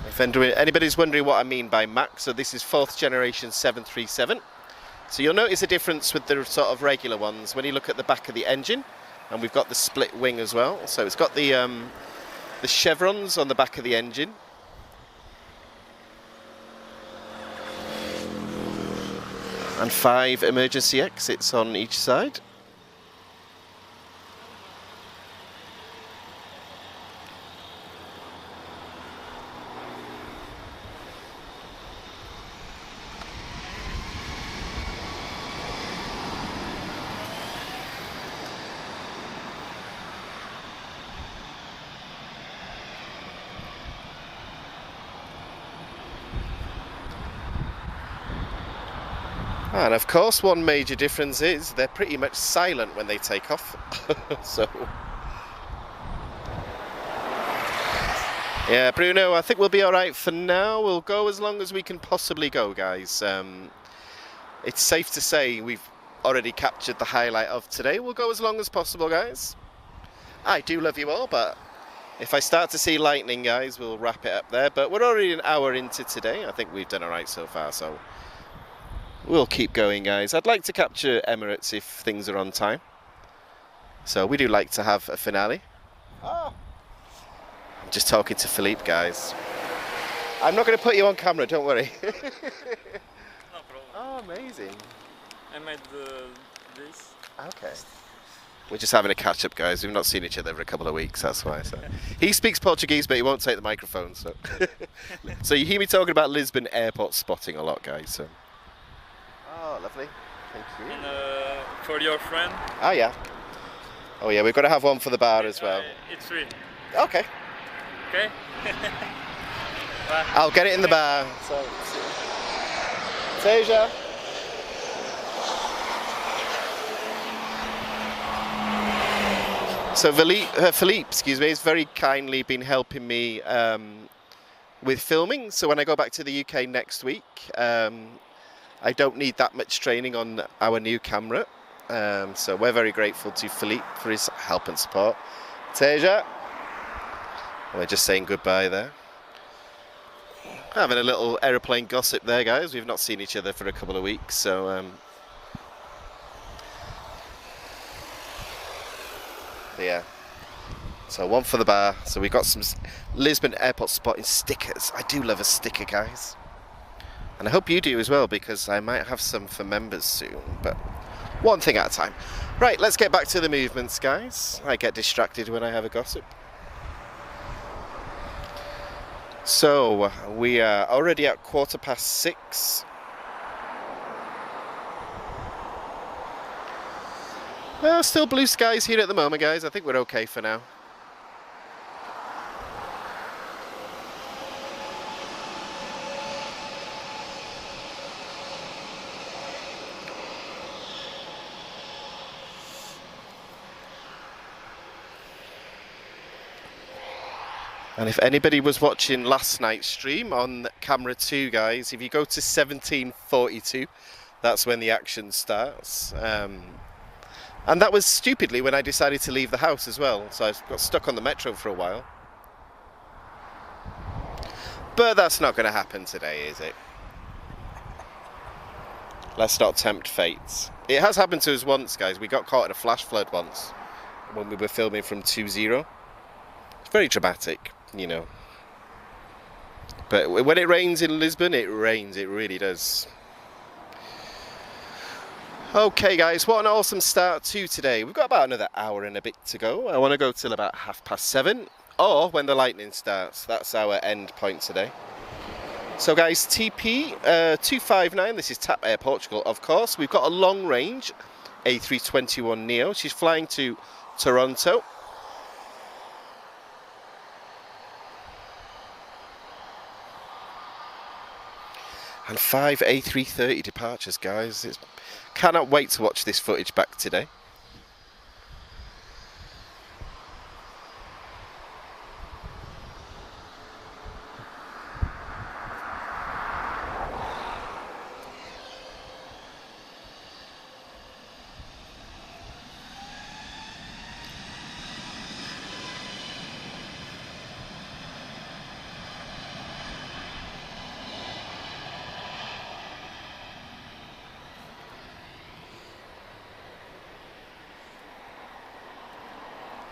If anybody's wondering what I mean by Max, so this is 4th generation 737. So you'll notice a difference with the sort of regular ones when you look at the back of the engine. And we've got the split wing as well. So it's got the chevrons on the back of the engine. And 5 emergency exits on each side. And of course, one major difference is they're pretty much silent when they take off. So, yeah, Bruno, I think we'll be all right for now. We'll go as long as we can possibly go, guys. It's safe to say we've already captured the highlight of today. We'll go as long as possible, guys. I do love you all, but if I start to see lightning, guys, we'll wrap it up there. But we're already an hour into today. I think we've done all right so far, so we'll keep going, guys. I'd like to capture Emirates if things are on time. So we do like to have a finale. Oh. I'm just talking to Philippe, guys. I'm not going to put you on camera, don't worry. No problem. Oh, amazing. I made this. Okay. We're just having a catch up, guys. We've not seen each other for a couple of weeks, that's why. So. He speaks Portuguese, but he won't take the microphone. So, so you hear me talking about Lisbon airport spotting a lot, guys. So. Oh, lovely. Thank you. And for your friend? Oh, yeah. Oh, yeah, we've got to have one for the bar as well. It's free. Okay. Okay? Bye. I'll get it in the bar. So, Tasia. So Philippe, excuse me, has very kindly been helping me with filming. So when I go back to the UK next week, I don't need that much training on our new camera. So we're very grateful to Philippe for his help and support. Tasia. We're just saying goodbye there. Having a little aeroplane gossip there, guys. We've not seen each other for a couple of weeks, so yeah. So one for the bar. So we've got some Lisbon airport spotting stickers. I do love a sticker, guys. And I hope you do as well, because I might have some for members soon, but one thing at a time. Right, let's get back to the movements, guys. I get distracted when I have a gossip. So, we are already at 6:15. Well, still blue skies here at the moment, guys. I think we're okay for now. And if anybody was watching last night's stream on camera 2, guys, if you go to 17:42, that's when the action starts. And that was stupidly when I decided to leave the house as well, so I got stuck on the metro for a while. But that's not going to happen today, is it? Let's not tempt fate. It has happened to us once, guys. We got caught in a flash flood once when we were filming from 2-0. It's very dramatic, you know. But when it rains in Lisbon, it rains, it really does. Okay guys, what an awesome start to today. We've got about another hour and a bit to go. I want to go till about 7:30, or when the lightning starts. That's our end point today. So guys, TP 259, this is TAP Air Portugal, of course. We've got a long range A321neo. She's flying to Toronto. And 5 A330 departures, guys. Cannot wait to watch this footage back today.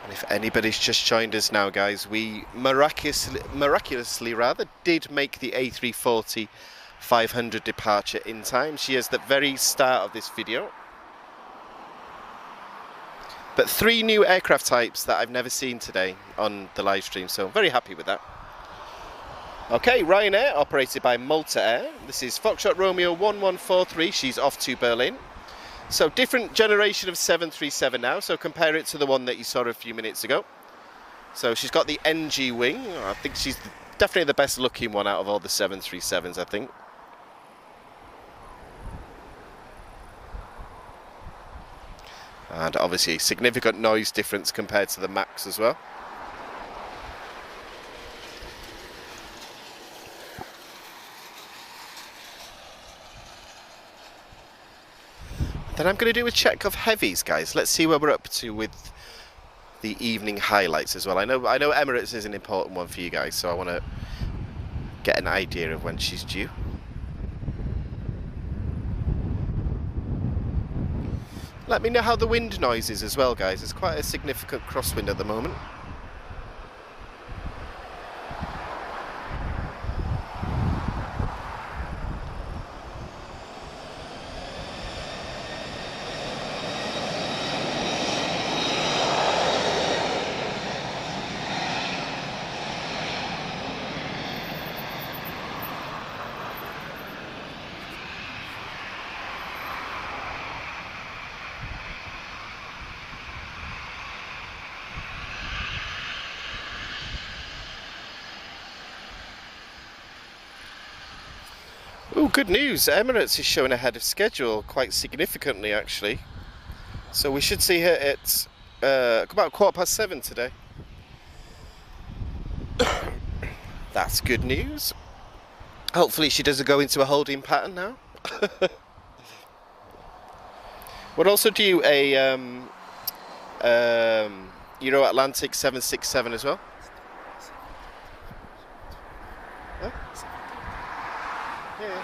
If anybody's just joined us now, guys, we miraculously did make the A340-500 departure in time. She is the very start of this video. But 3 new aircraft types that I've never seen today on the live stream, so I'm very happy with that. Okay, Ryanair, operated by Malta Air. This is Foxtrot Romeo 1143. She's off to Berlin. So different generation of 737 now, so compare it to the one that you saw a few minutes ago. So she's got the NG wing. I think she's definitely the best looking one out of all the 737s, I think. And obviously significant noise difference compared to the Max as well. Then I'm going to do a check of heavies, guys. Let's see where we're up to with the evening highlights as well. I know Emirates is an important one for you guys, so I want to get an idea of when she's due. Let me know how the wind noise is as well, guys. It's quite a significant crosswind at the moment. Oh, good news. Emirates is showing ahead of schedule quite significantly, actually. So we should see her at about 7:15 today. That's good news. Hopefully she doesn't go into a holding pattern now. We're also due a Euro Atlantic 767 as well. Huh? Yeah.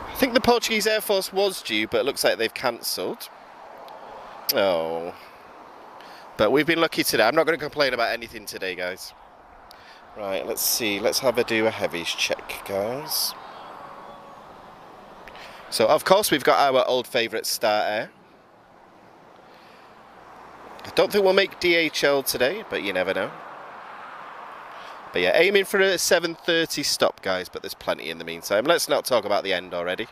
I think the Portuguese Air Force was due, but it looks like they've cancelled. Oh. But we've been lucky today. I'm not going to complain about anything today, guys. Right, let's see. Let's have a do a heavies check, guys. So, of course, we've got our old favourite Star Air. I don't think we'll make DHL today, but you never know. But yeah, aiming for a 7:30 stop, guys, but there's plenty in the meantime. Let's not talk about the end already.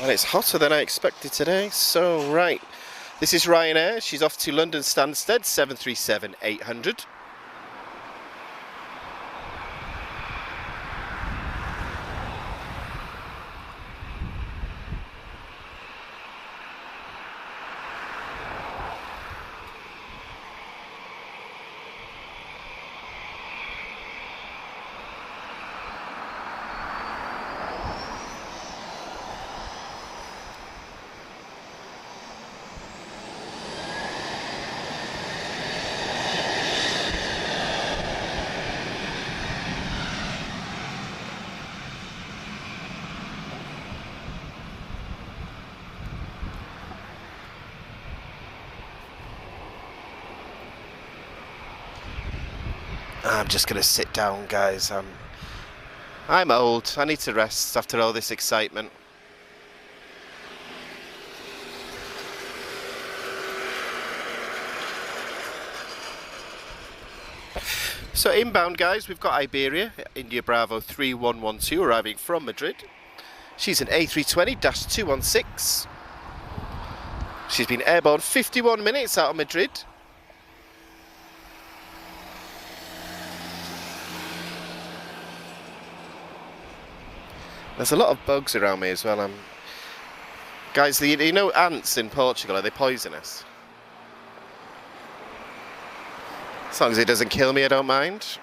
And it's hotter than I expected today. So, right, this is Ryanair. She's off to London Stansted, 737-800. I'm just going to sit down, guys. I'm old. I need to rest after all this excitement. So inbound, guys, we've got Iberia, India Bravo 3112, arriving from Madrid. She's an A320-216. She's been airborne 51 minutes out of Madrid. There's a lot of bugs around me as well. Guys, you know ants in Portugal, are they poisonous? As long as it doesn't kill me, I don't mind.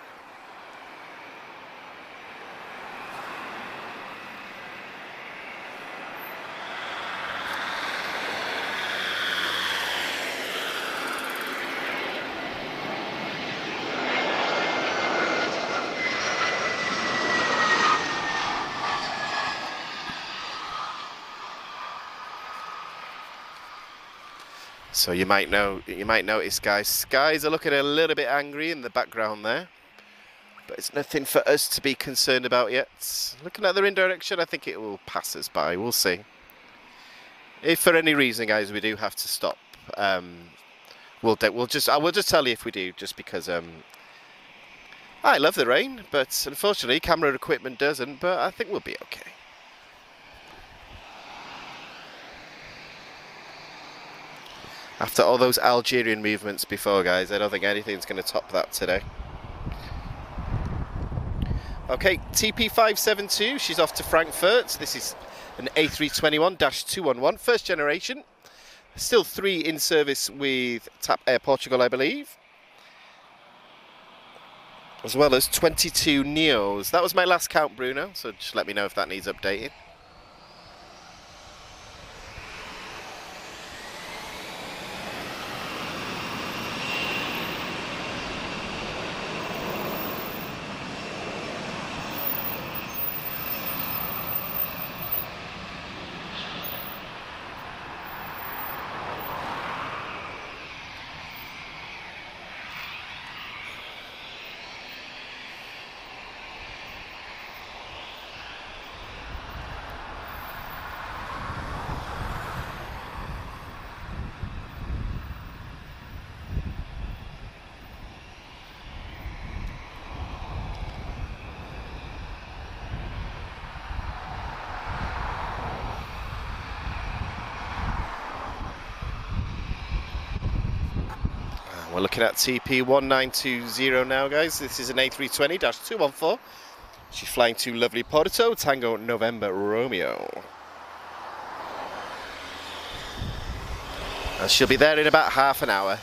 So you might notice, guys, skies are looking a little bit angry in the background there, but it's nothing for us to be concerned about yet. Looking at the wind direction, I think it will pass us by. We'll see. If for any reason, guys, we do have to stop, I will just tell you if we do, just because I love the rain, but unfortunately camera equipment doesn't. But I think we'll be okay. After all those Algerian movements before, guys, I don't think anything's going to top that today. Okay, TP572, she's off to Frankfurt. This is an A321-211, first generation. Still 3 in service with TAP Air Portugal, I believe. As well as 22 Neos. That was my last count, Bruno, so just let me know if that needs updating. We're looking at TP1920 now, guys. This is an A320-214. She's flying to lovely Porto, Tango November Romeo. And she'll be there in about half an hour.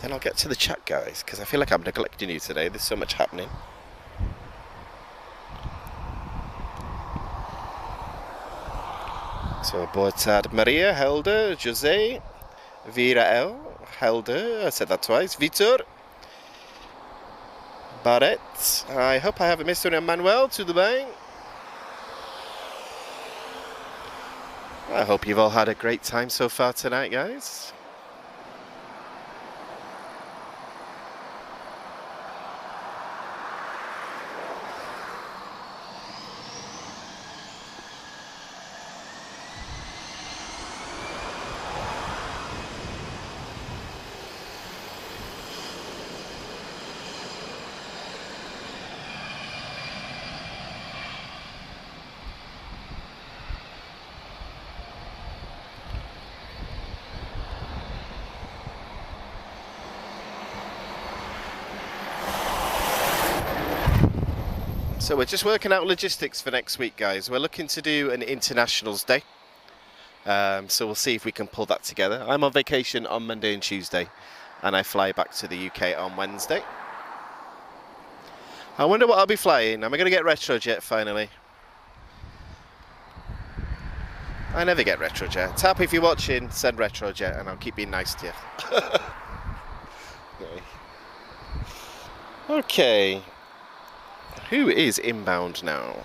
Then I'll get to the chat, guys, because I feel like I'm neglecting you today. There's so much happening. So, boa tarde, Maria, Helder, Jose, Virael, Helder, I said that twice, Vitor, Barrett, I hope I haven't missed anyone, Manuel, tudo bem? I hope you've all had a great time so far tonight, guys. So we're just working out logistics for next week, guys. We're looking to do an internationals day. So we'll see if we can pull that together. I'm on vacation on Monday and Tuesday, and I fly back to the UK on Wednesday. I wonder what I'll be flying. Am I going to get Retrojet finally? I never get Retrojet. Tap if you're watching, send Retrojet, and I'll keep being nice to you. Okay. Who is inbound now?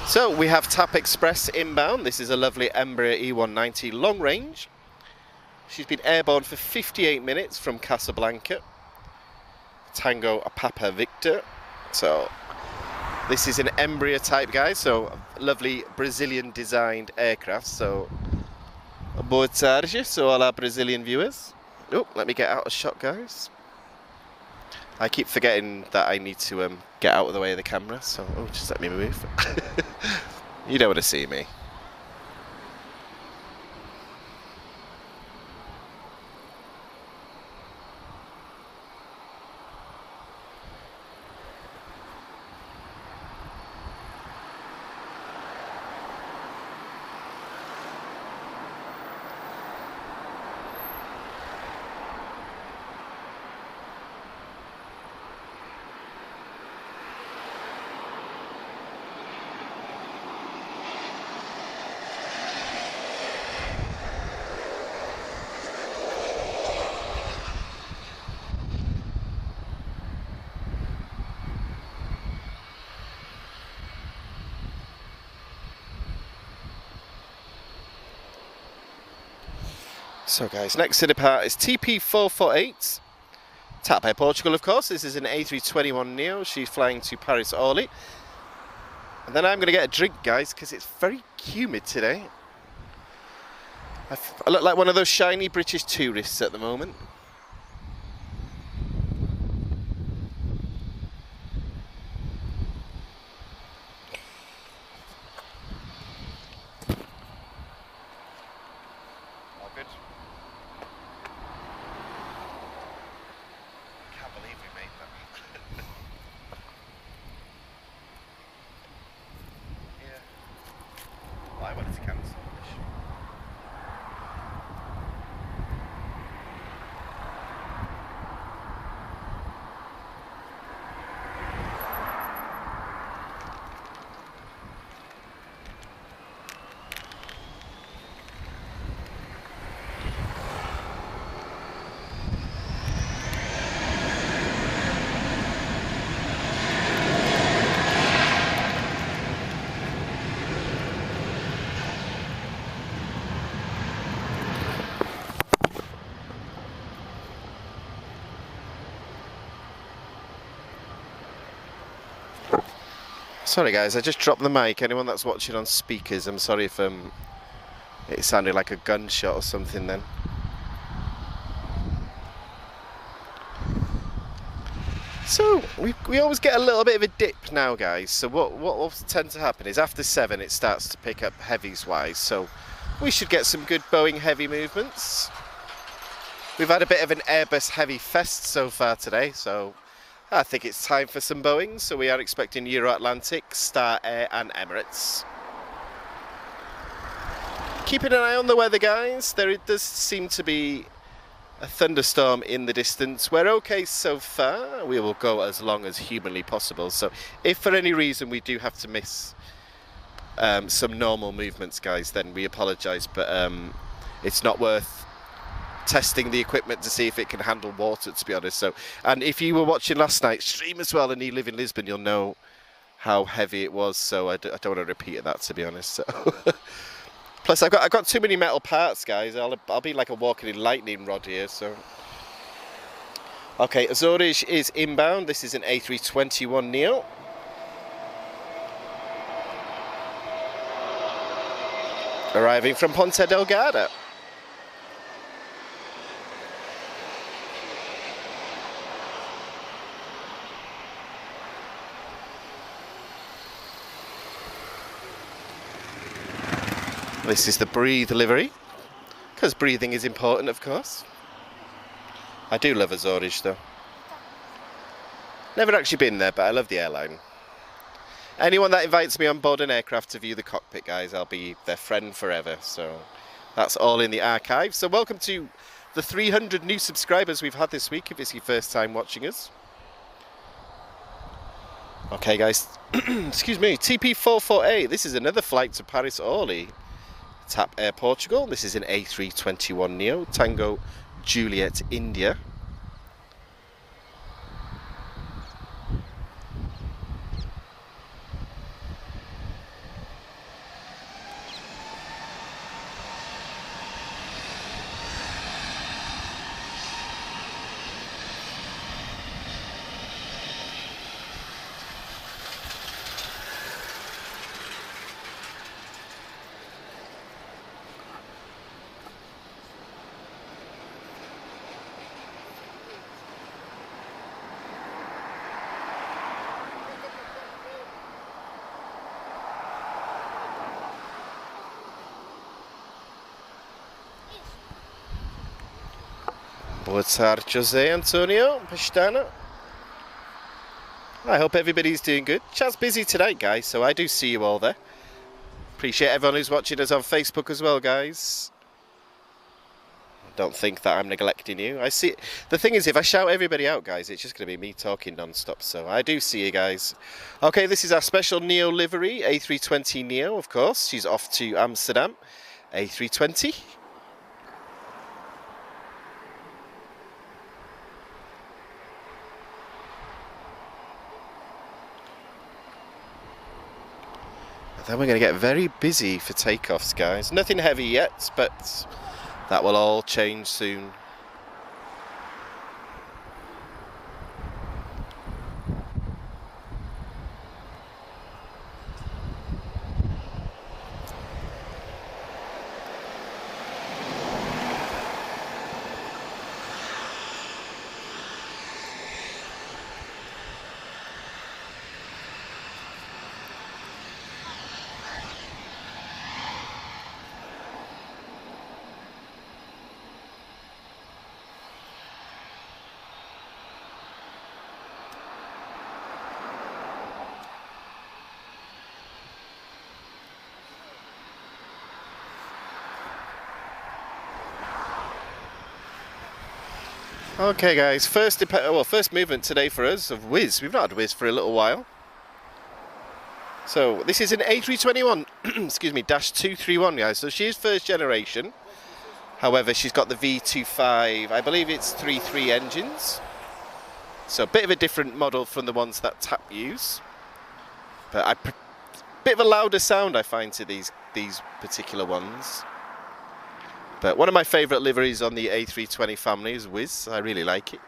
So we have TAP Express inbound. This is a lovely Embraer E190 long range. She's been airborne for 58 minutes from Casablanca. Tango Papa Victor. So this is an Embraer type, guys, so lovely Brazilian designed aircraft. So boa tarde, so all our Brazilian viewers. Oh, let me get out of shot, guys. I keep forgetting that I need to get out of the way of the camera, so just let me move. You don't want to see me. So guys, next to depart is TP448, TAP Air Portugal of course. This is an A321neo, she's flying to Paris Orly. And then I'm going to get a drink, guys, because it's very humid today. I look like one of those shiny British tourists at the moment. Sorry guys, I just dropped the mic. Anyone that's watching on speakers, I'm sorry if it sounded like a gunshot or something then. So we always get a little bit of a dip now, guys. So what will tend to happen is after 7 it starts to pick up heavies wise. So we should get some good Boeing heavy movements. We've had a bit of an Airbus heavy fest so far today, so I think it's time for some Boeings. So we are expecting Euro Atlantic, Star Air and Emirates. Keeping an eye on the weather, guys. There does seem to be a thunderstorm in the distance. We're okay so far. We will go as long as humanly possible. So if for any reason we do have to miss some normal movements, guys, then we apologise. But it's not worth testing the equipment to see if it can handle water, to be honest. So, and if you were watching last night's stream as well and you live in Lisbon, you'll know how heavy it was. So I don't want to repeat that, to be honest. So plus I've got too many metal parts, guys. I'll be like a walking lightning rod here. So okay, Azores is inbound. This is an A321neo. Arriving from Ponta Delgado. This is the breathe livery, because breathing is important, of course. I do love Azores though. Never actually been there, but I love the airline. Anyone that invites me on board an aircraft to view the cockpit, guys, I'll be their friend forever. So that's all in the archive. So welcome to the 300 new subscribers we've had this week, if it's your first time watching us. Okay, guys, excuse me, TP448, this is another flight to Paris Orly. TAP Air Portugal, this is an A321neo, Tango Juliet, India. Boa tarde, Jose Antonio Pastana. I hope everybody's doing good. Chat's busy tonight, guys, so I do see you all there. Appreciate everyone who's watching us on Facebook as well, guys. Don't think that I'm neglecting you. I see. The thing is, if I shout everybody out, guys, it's just going to be me talking non-stop, so I do see you guys. Okay, this is our special Neo livery, A320 Neo, of course. She's off to Amsterdam, A320. Then we're going to get very busy for takeoffs, guys. Nothing heavy yet, but that will all change soon. Okay, guys, first movement today for us of Whiz. We've not had Whiz for a little while. So this is an A321, excuse me, -231, guys. So she is first generation. However, she's got the V25, I believe it's 3.3 engines. So a bit of a different model from the ones that TAP use. But bit of a louder sound I find to these particular ones. But one of my favourite liveries on the A320 family is Whiz. I really like it.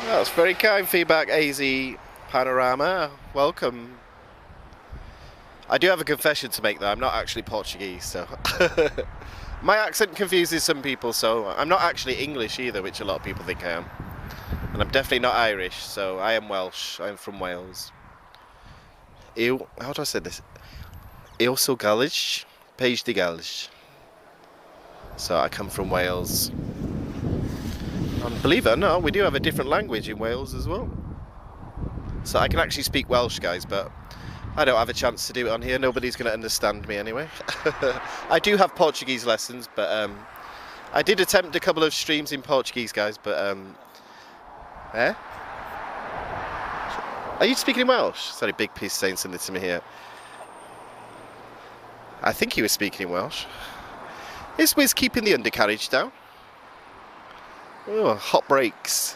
That's very kind feedback, AZ Panorama. Welcome. I do have a confession to make though, I'm not actually Portuguese, so my accent confuses some people, so I'm not actually English either, which a lot of people think I am. And I'm definitely not Irish, so I am Welsh. I'm from Wales. How do I say this? Eu sou Galich, País de Gales. So I come from Wales. And believe it or not, we do have a different language in Wales as well. So I can actually speak Welsh, guys, but I don't have a chance to do it on here. Nobody's going to understand me anyway. I do have Portuguese lessons, but I did attempt a couple of streams in Portuguese, guys, but eh? Are you speaking in Welsh? Sorry, Big Piece saying something to me here. I think he was speaking in Welsh. Is Wiz keeping the undercarriage down? Oh, hot brakes.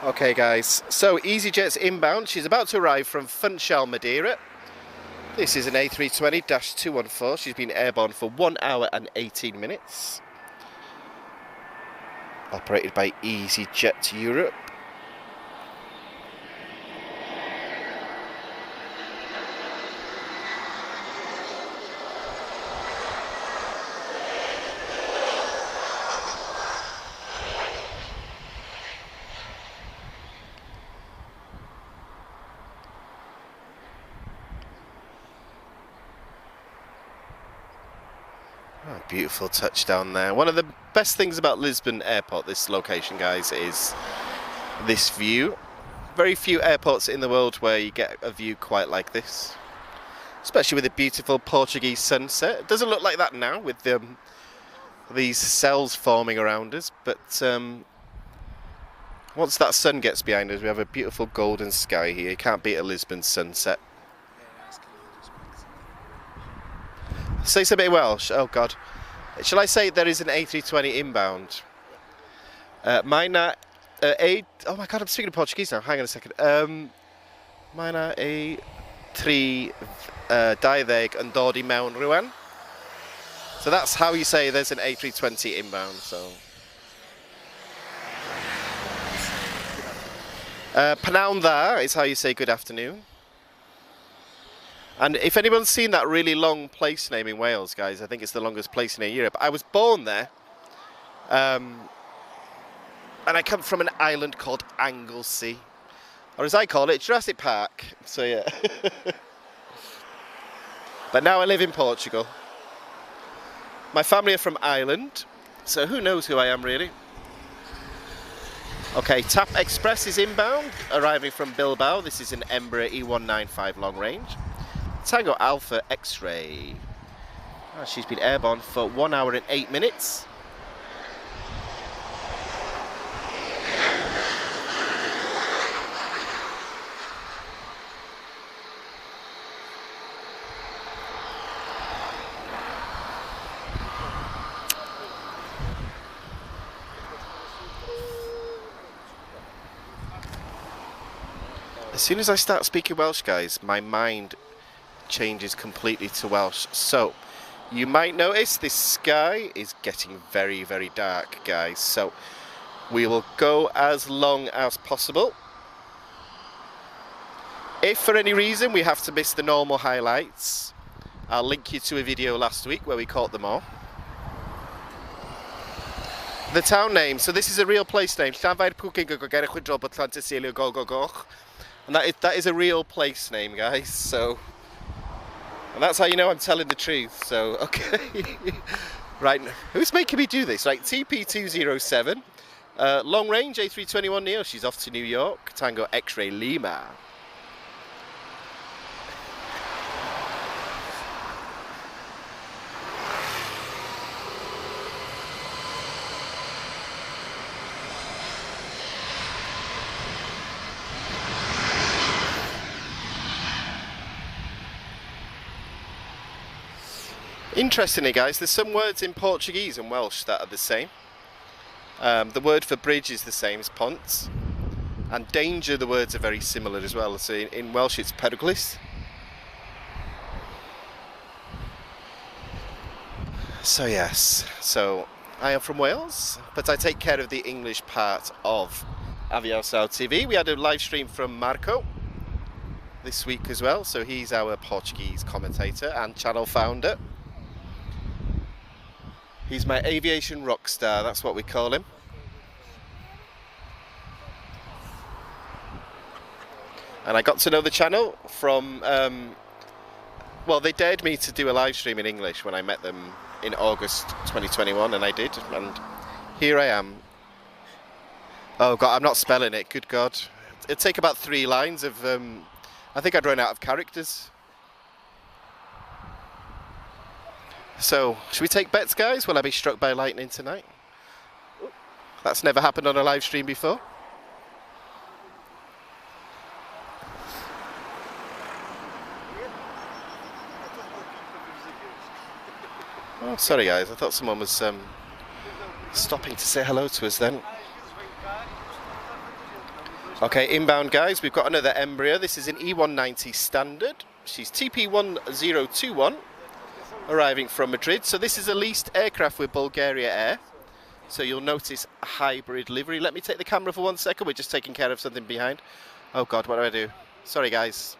Okay guys, so EasyJet's inbound. She's about to arrive from Funchal, Madeira. This is an A320-214. She's been airborne for 1 hour and 18 minutes. Operated by EasyJet Europe. Oh, beautiful touchdown there. One of the best things about Lisbon Airport, this location, guys, is this view. Very few airports in the world where you get a view quite like this, especially with a beautiful Portuguese sunset. It doesn't look like that now with these cells forming around us, but once that sun gets behind us, we have a beautiful golden sky here. You can't beat a Lisbon sunset. Say something Welsh. Oh God. Shall I say there is an A320 inbound? Oh my God, I'm speaking Portuguese now. Hang on a second. Mina A3 Daideg and Dodi Mewn Rwan. So that's how you say there's an A320 inbound. So Pnawn dda is how you say good afternoon. And if anyone's seen that really long place name in Wales, guys, I think it's the longest place name in Europe. I was born there, and I come from an island called Anglesey, or as I call it, Jurassic Park. So yeah. But now I live in Portugal. My family are from Ireland, so who knows who I am really. Okay, TAP Express is inbound, arriving from Bilbao. This is an Embraer E195 long range. Tango Alpha X-Ray. Oh, she's been airborne for 1 hour and 8 minutes. As soon as I start speaking Welsh, guys, my mind changes completely to Welsh. So you might notice this sky is getting very, very dark, guys, so we will go as long as possible. If for any reason we have to miss the normal highlights, I'll link you to a video last week where we caught them all. The town name, so this is a real place name, and that is a real place name, guys, so. And that's how you know I'm telling the truth, so, okay. Right, who's making me do this? Right, TP207, long range A321neo, she's off to New York, Tango X-Ray Lima. Interestingly, guys, there's some words in Portuguese and Welsh that are the same. The word for bridge is the same as pont, and danger, the words are very similar as well. So in Welsh it's periglis. So yes, so I am from Wales, but I take care of the English part of Aviação TV. We had a live stream from Marco this week as well, so he's our Portuguese commentator and channel founder. He's my aviation rock star, that's what we call him. And I got to know the channel from, well, they dared me to do a live stream in English when I met them in August 2021, and I did, and here I am. Oh God, I'm not spelling it, good God. It'd take about 3 lines of, I think I'd run out of characters. So, should we take bets, guys? Will I be struck by lightning tonight? That's never happened on a live stream before. Oh, sorry guys, I thought someone was stopping to say hello to us then. Okay, inbound guys, we've got another Embraer. This is an E190 standard. She's TP1021, arriving from Madrid. So this is a leased aircraft with Bulgaria Air. So you'll notice a hybrid livery. Let me take the camera for 1 second. We're just taking care of something behind. Oh God, what do I do? Sorry guys,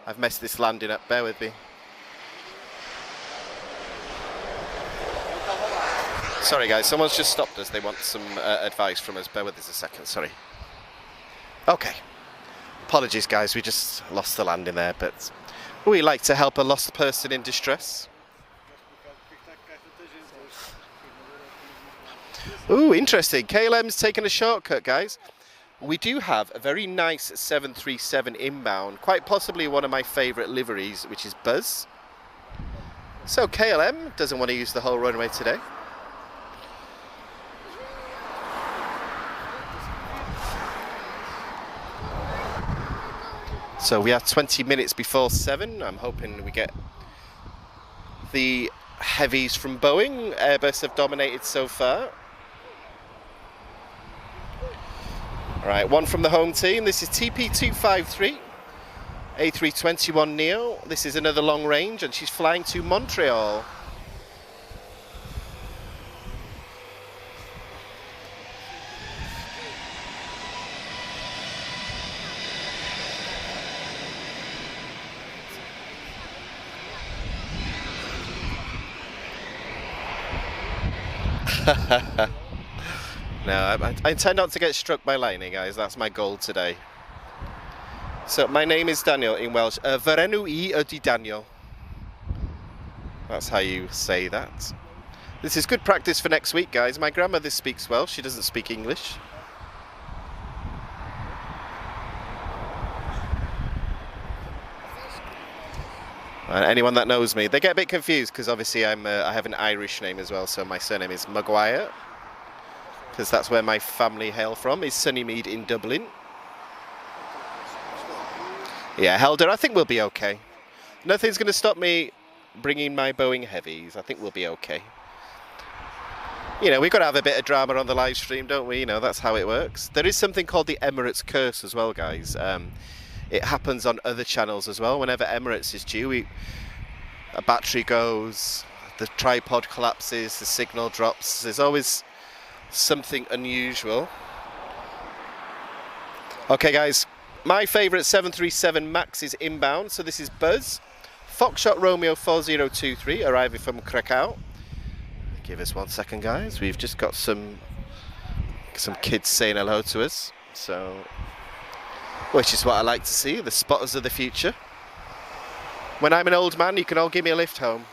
I've messed this landing up. Bear with me. Sorry guys, someone's just stopped us. They want some advice from us. Bear with us a second, sorry. Okay. Apologies guys, we just lost the landing there, but we like to help a lost person in distress. Ooh, interesting. KLM's taken a shortcut, guys. We do have a very nice 737 inbound, quite possibly one of my favourite liveries, which is Buzz. So KLM doesn't want to use the whole runway today. So we are 20 minutes before 7. I'm hoping we get the heavies from Boeing. Airbus have dominated so far. Alright, one from the home team. This is TP253, A321neo. This is another long range and she's flying to Montreal. No, I intend not to get struck by lightning, guys. That's my goal today. So my name is Daniel in Welsh. Fyrenw I ydy Daniel. That's how you say that. This is good practice for next week, guys. My grandmother speaks Welsh. She doesn't speak English. Anyone that knows me, they get a bit confused because obviously I have an Irish name as well, so my surname is Maguire, because that's where my family hail from, is Sunnymead in Dublin. Yeah, Helder, I think we'll be okay. Nothing's going to stop me bringing my Boeing heavies. I think we'll be okay. You know, we've got to have a bit of drama on the live stream, don't we? You know, that's how it works. There is something called the Emirates curse as well, guys. It happens on other channels as well. Whenever Emirates is due, a battery goes, the tripod collapses, the signal drops. There's always something unusual. Okay guys, my favourite 737 MAX is inbound. So this is Buzz, Foxtrot Romeo 4023, arriving from Krakow. Give us 1 second, guys. We've just got some kids saying hello to us. So, which is what I like to see, the spotters of the future. When I'm an old man, you can all give me a lift home.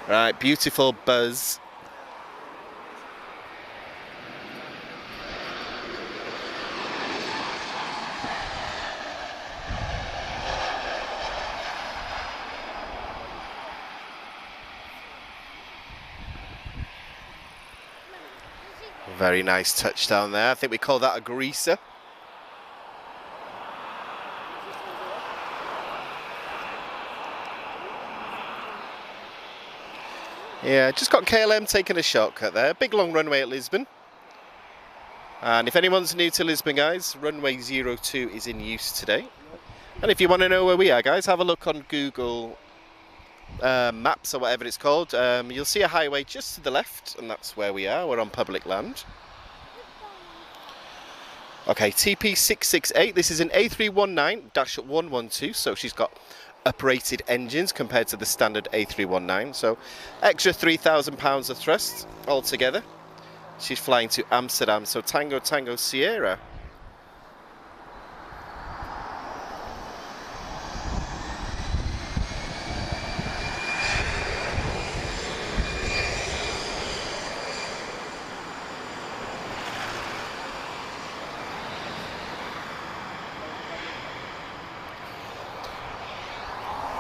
Right, beautiful Buzz. Very nice touchdown there. I think we call that a greaser. Yeah, just got KLM taking a shortcut there. Big long runway at Lisbon. And if anyone's new to Lisbon, guys, runway 02 is in use today. And if you want to know where we are, guys, have a look on Google Maps or whatever it's called. You'll see a highway just to the left, and that's where we are. We're on public land. Okay, TP668. This is an A319-112, so she's got uprated engines compared to the standard A319, so extra 3,000 pounds of thrust altogether. She's flying to Amsterdam, so Tango Tango Sierra.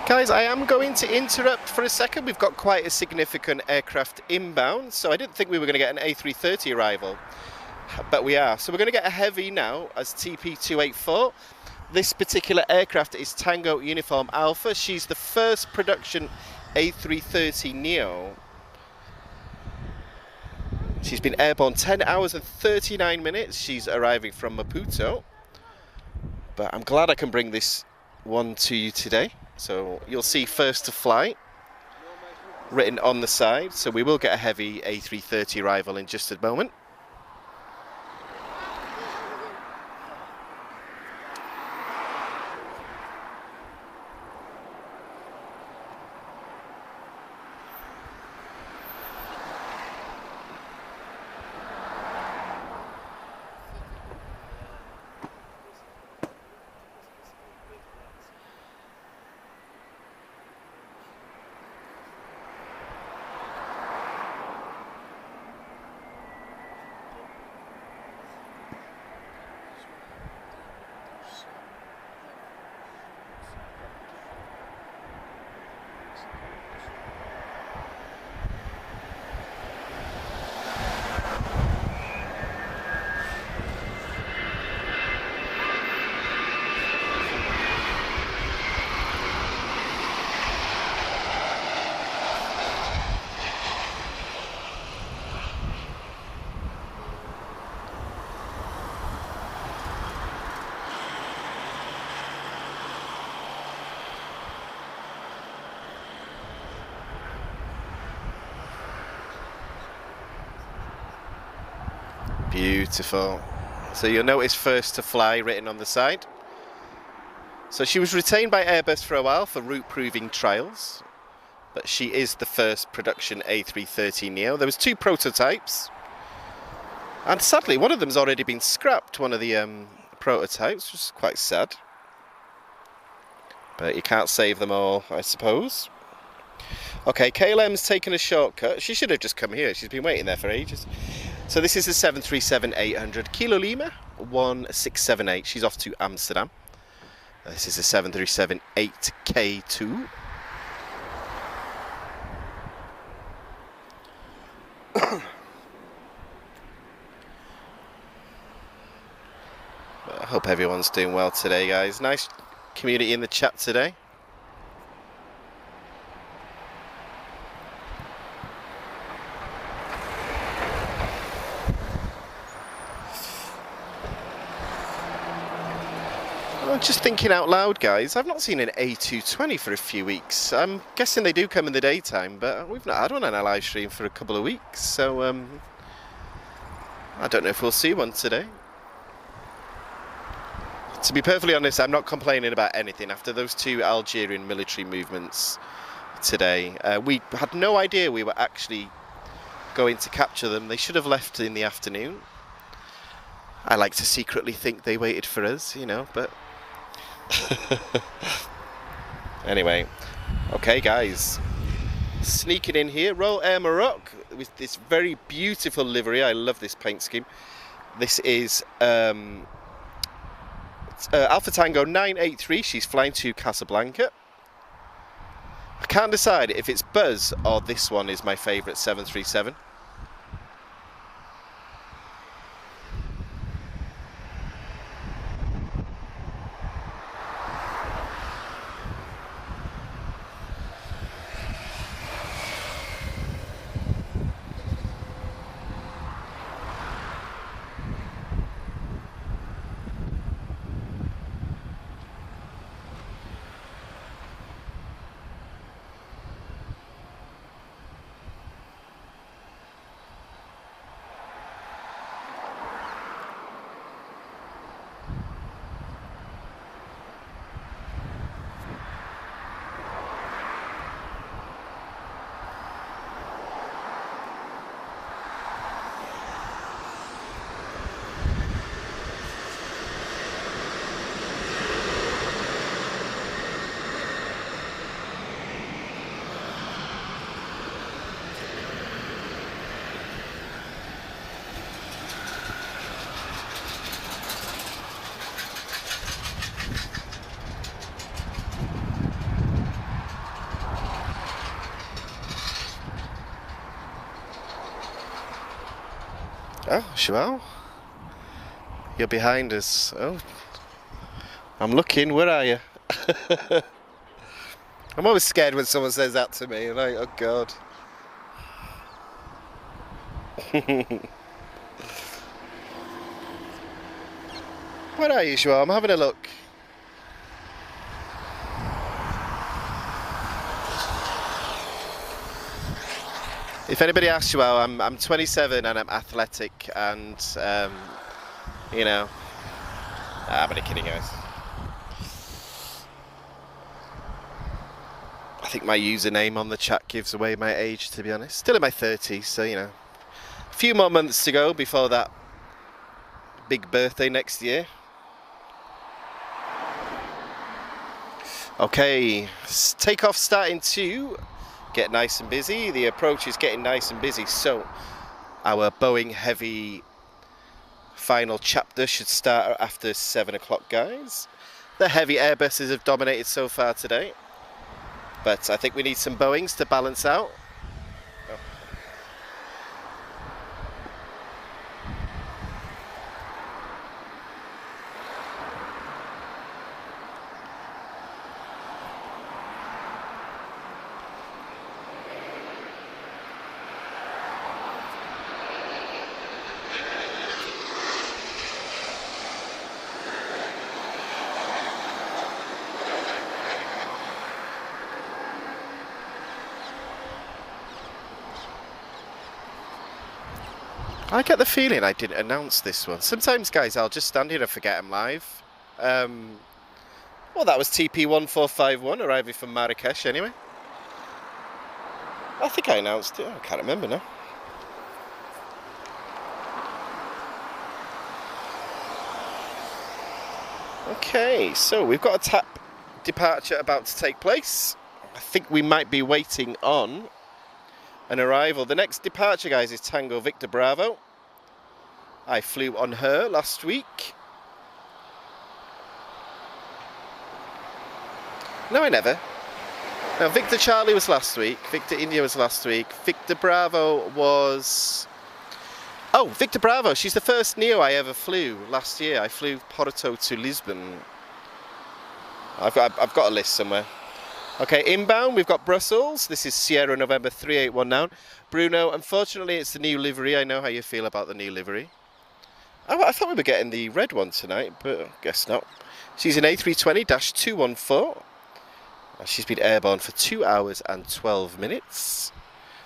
Guys, I am going to interrupt for a second. We've got quite a significant aircraft inbound, so I didn't think we were going to get an A330 arrival, but we are. So we're going to get a heavy now as TP284. This particular aircraft is Tango Uniform Alpha. She's the first production A330neo. She's been airborne 10 hours and 39 minutes. She's arriving from Maputo. But I'm glad I can bring this one to you today. So you'll see first to fly written on the side. So we will get a heavy A330 arrival in just a moment. Beautiful. So you'll notice first to fly written on the side. So she was retained by Airbus for a while for route proving trials, but she is the first production A330neo. There was 2 prototypes, and sadly one of them's already been scrapped, one of the prototypes, which is quite sad. But you can't save them all, I suppose. Okay, KLM's taken a shortcut. She should have just come here. She's been waiting there for ages. So this is the 737-800 Kilo Lima 1678. She's off to Amsterdam. This is the 737-8K2. I hope everyone's doing well today, guys. Nice community in the chat today. Just thinking out loud, guys, I've not seen an A220 for a few weeks. I'm guessing they do come in the daytime, but we've not had one on our live stream for a couple of weeks, so I don't know if we'll see one today. To be perfectly honest, I'm not complaining about anything after those 2 Algerian military movements today. We had no idea we were actually going to capture them. They should have left in the afternoon. I like to secretly think they waited for us, you know, but anyway, okay guys, sneaking in here, Royal Air Maroc with this very beautiful livery. I love this paint scheme. This is Alpha Tango 983. She's flying to Casablanca. I can't decide if it's Buzz or this one is my favourite 737. Oh, João, you're behind us. Oh, I'm looking. Where are you? I'm always scared when someone says that to me. I'm like, oh God. Where are you, Joao? I'm having a look. If anybody asks you, I'm 27 and I'm athletic, and you know, I'm only kidding, guys. I think my username on the chat gives away my age, to be honest. Still in my 30s, so you know, a few more months to go before that big birthday next year. Okay, takeoff starting to get nice and busy. The approach is getting nice and busy, so our Boeing heavy final chapter should start after 7 o'clock, guys. The heavy Airbuses have dominated so far today, but I think we need some Boeings to balance out. I get the feeling I didn't announce this one. Sometimes, guys, I'll just stand here and forget I'm live. Well, that was TP1451 arriving from Marrakesh anyway. I think I announced it. I can't remember now. Okay, so we've got a TAP departure about to take place. I think we might be waiting on an arrival. The next departure, guys, is Tango Victor Bravo. I flew on her last week. No, I never. No, Victor Charlie was last week. Victor India was last week. Victor Bravo was... Oh, Victor Bravo. She's the first Neo I ever flew last year. I flew Porto to Lisbon. I've got a list somewhere. Okay, inbound, we've got Brussels. This is Sierra November 3819. Bruno, unfortunately, it's the new livery. I know how you feel about the new livery. I thought we were getting the red one tonight, but I guess not. She's an A320-214. She's been airborne for 2 hours and 12 minutes.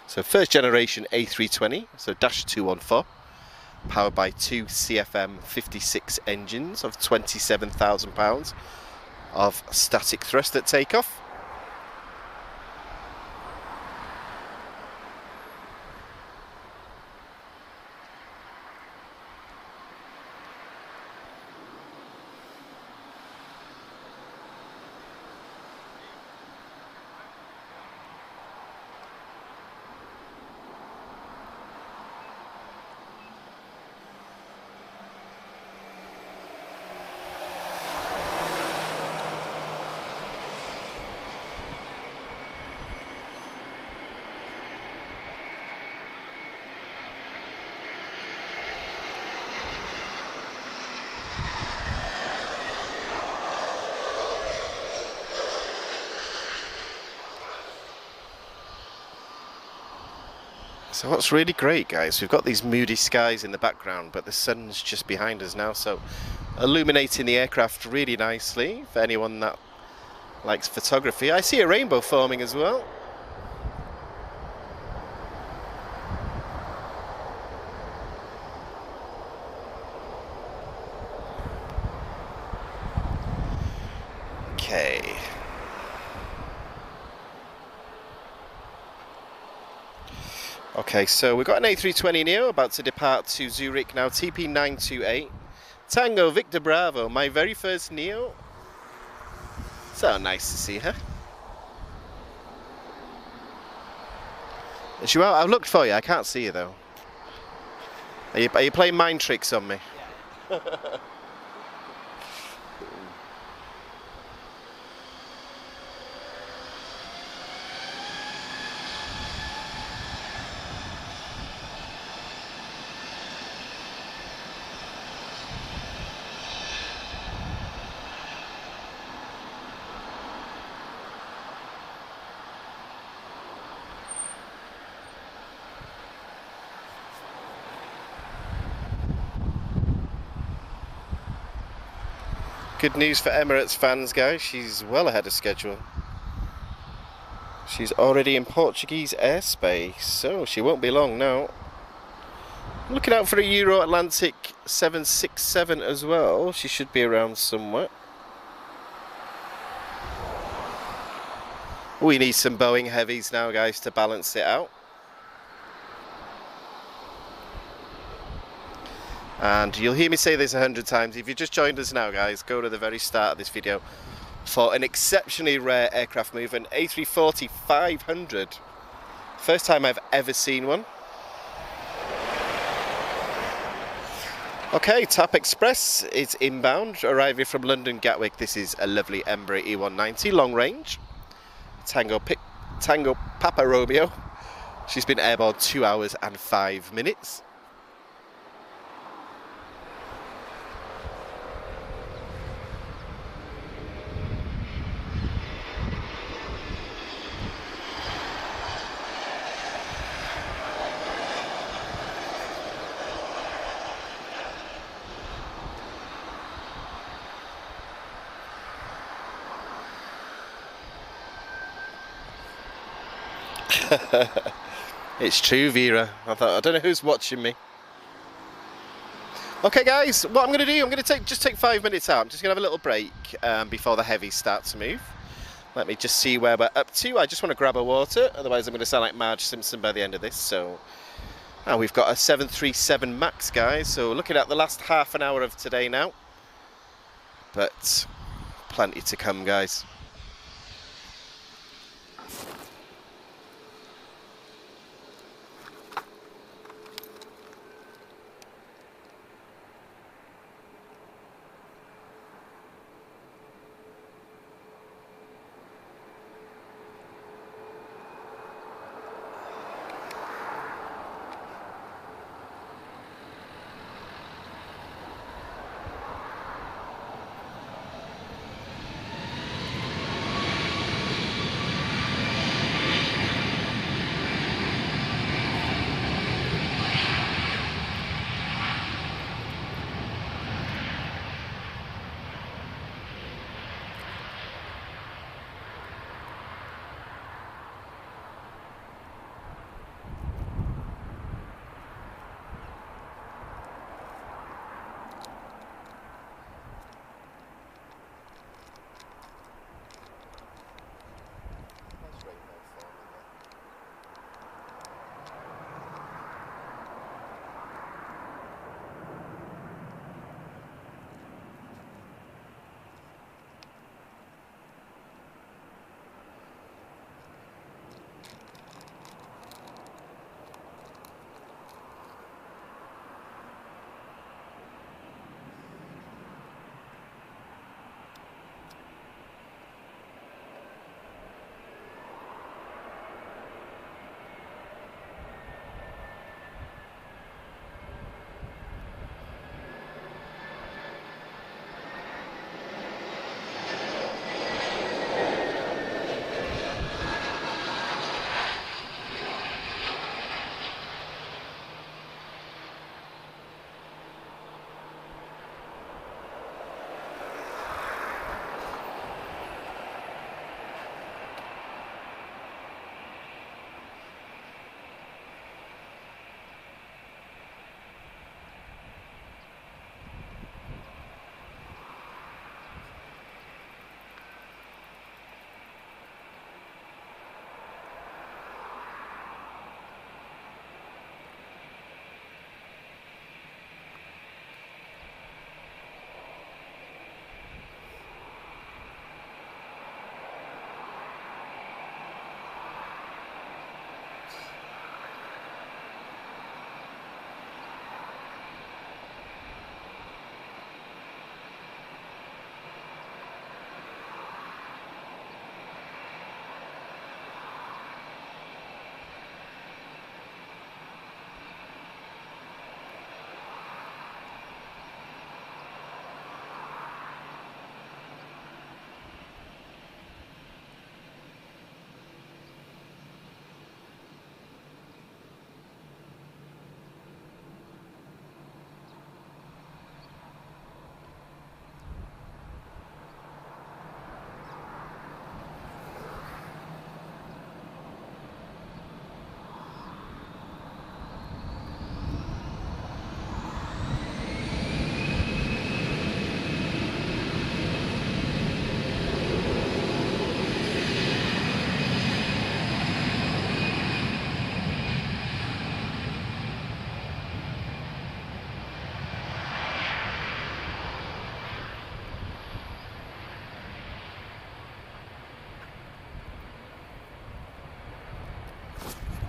So first generation A320, so -214. Powered by two CFM 56 engines of 27,000 pounds of static thrust at takeoff. So what's really great, guys, we've got these moody skies in the background, but the sun's just behind us now, so illuminating the aircraft really nicely for anyone that likes photography. I see a rainbow forming as well. Okay. Okay, so we've got an A320neo about to depart to Zurich now, TP928. Tango Victor Bravo, my very first Neo. So nice to see her. Joao, I've looked for you, I can't see you though. Are you playing mind tricks on me? Yeah. good news for Emirates fans, guys. She's well ahead of schedule. She's already in Portuguese airspace, so she won't be long now. Looking out for a Euro Atlantic 767 as well. She should be around somewhere. We need some Boeing heavies now, guys, to balance it out. And you'll hear me say this 100 times. If you just joined us now, guys, go to the very start of this video for an exceptionally rare aircraft move, an A340-500. First time I've ever seen one. Okay, TAP Express is inbound, arriving from London Gatwick. This is a lovely Embraer E190, long range. Tango Papa Romeo. She's been airborne 2 hours and 5 minutes. It's true, Vera. I don't know who's watching me. Okay, guys, what I'm going to do, I'm going to just take 5 minutes out. I'm just going to have a little break before the heavies start to move. Let me just see where we're up to. I just want to grab a water, otherwise I'm going to sound like Marge Simpson by the end of this. So, we've got a 737 MAX, guys. So looking at the last half an hour of today now. But plenty to come, guys.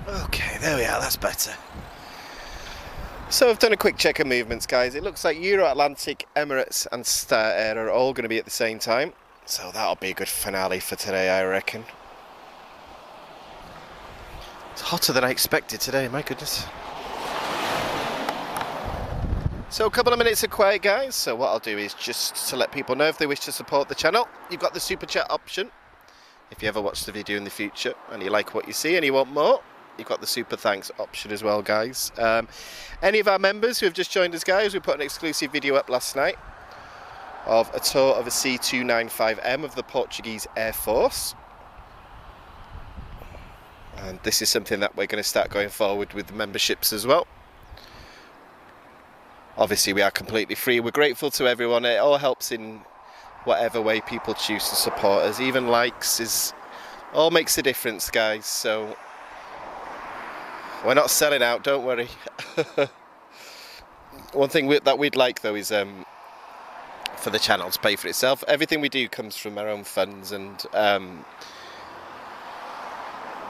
Okay, there we are, that's better. So I've done a quick check of movements, guys. It looks like Euro Atlantic, Emirates and Star Air are all going to be at the same time. So that'll be a good finale for today, I reckon. It's hotter than I expected today, my goodness. So a couple of minutes of quiet, guys. So what I'll do is just to let people know if they wish to support the channel, you've got the super chat option. If you ever watch the video in the future and you like what you see and you want more, you've got the super thanks option as well, guys. Any of our members who have just joined us, guys, we put an exclusive video up last night of a tour of a C295M of the Portuguese Air Force. And this is something that we're going to start going forward with the memberships as well. Obviously, we are completely free. We're grateful to everyone. It all helps in whatever way people choose to support us. Even likes all makes a difference, guys. So we're not selling out, don't worry. One thing that we'd like, though, is for the channel to pay for itself. Everything we do comes from our own funds, and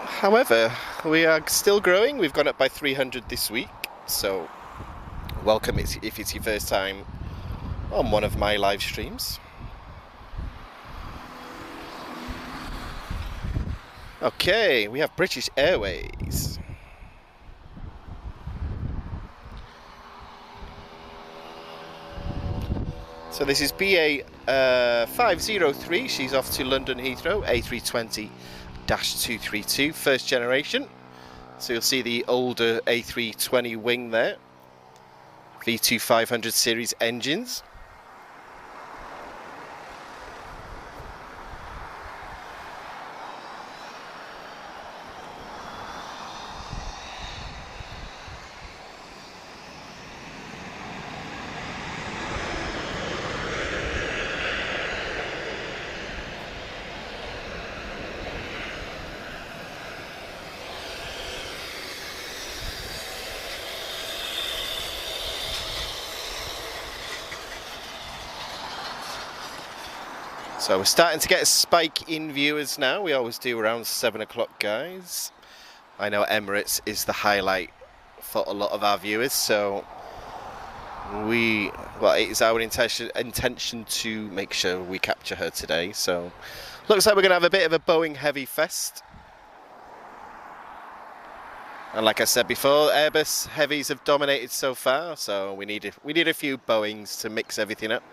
however, we are still growing. We've gone up by 300 this week, so welcome if it's your first time on one of my live streams. Okay, we have British Airways. So this is BA 503, she's off to London Heathrow, A320-232, first generation. So you'll see the older A320 wing there, V2500 series engines. So we're starting to get a spike in viewers now. We always do around 7 o'clock, guys. I know Emirates is the highlight for a lot of our viewers, so it is our intention to make sure we capture her today. So looks like we're going to have a bit of a Boeing heavy fest. And like I said before, Airbus heavies have dominated so far, so we need a few Boeings to mix everything up.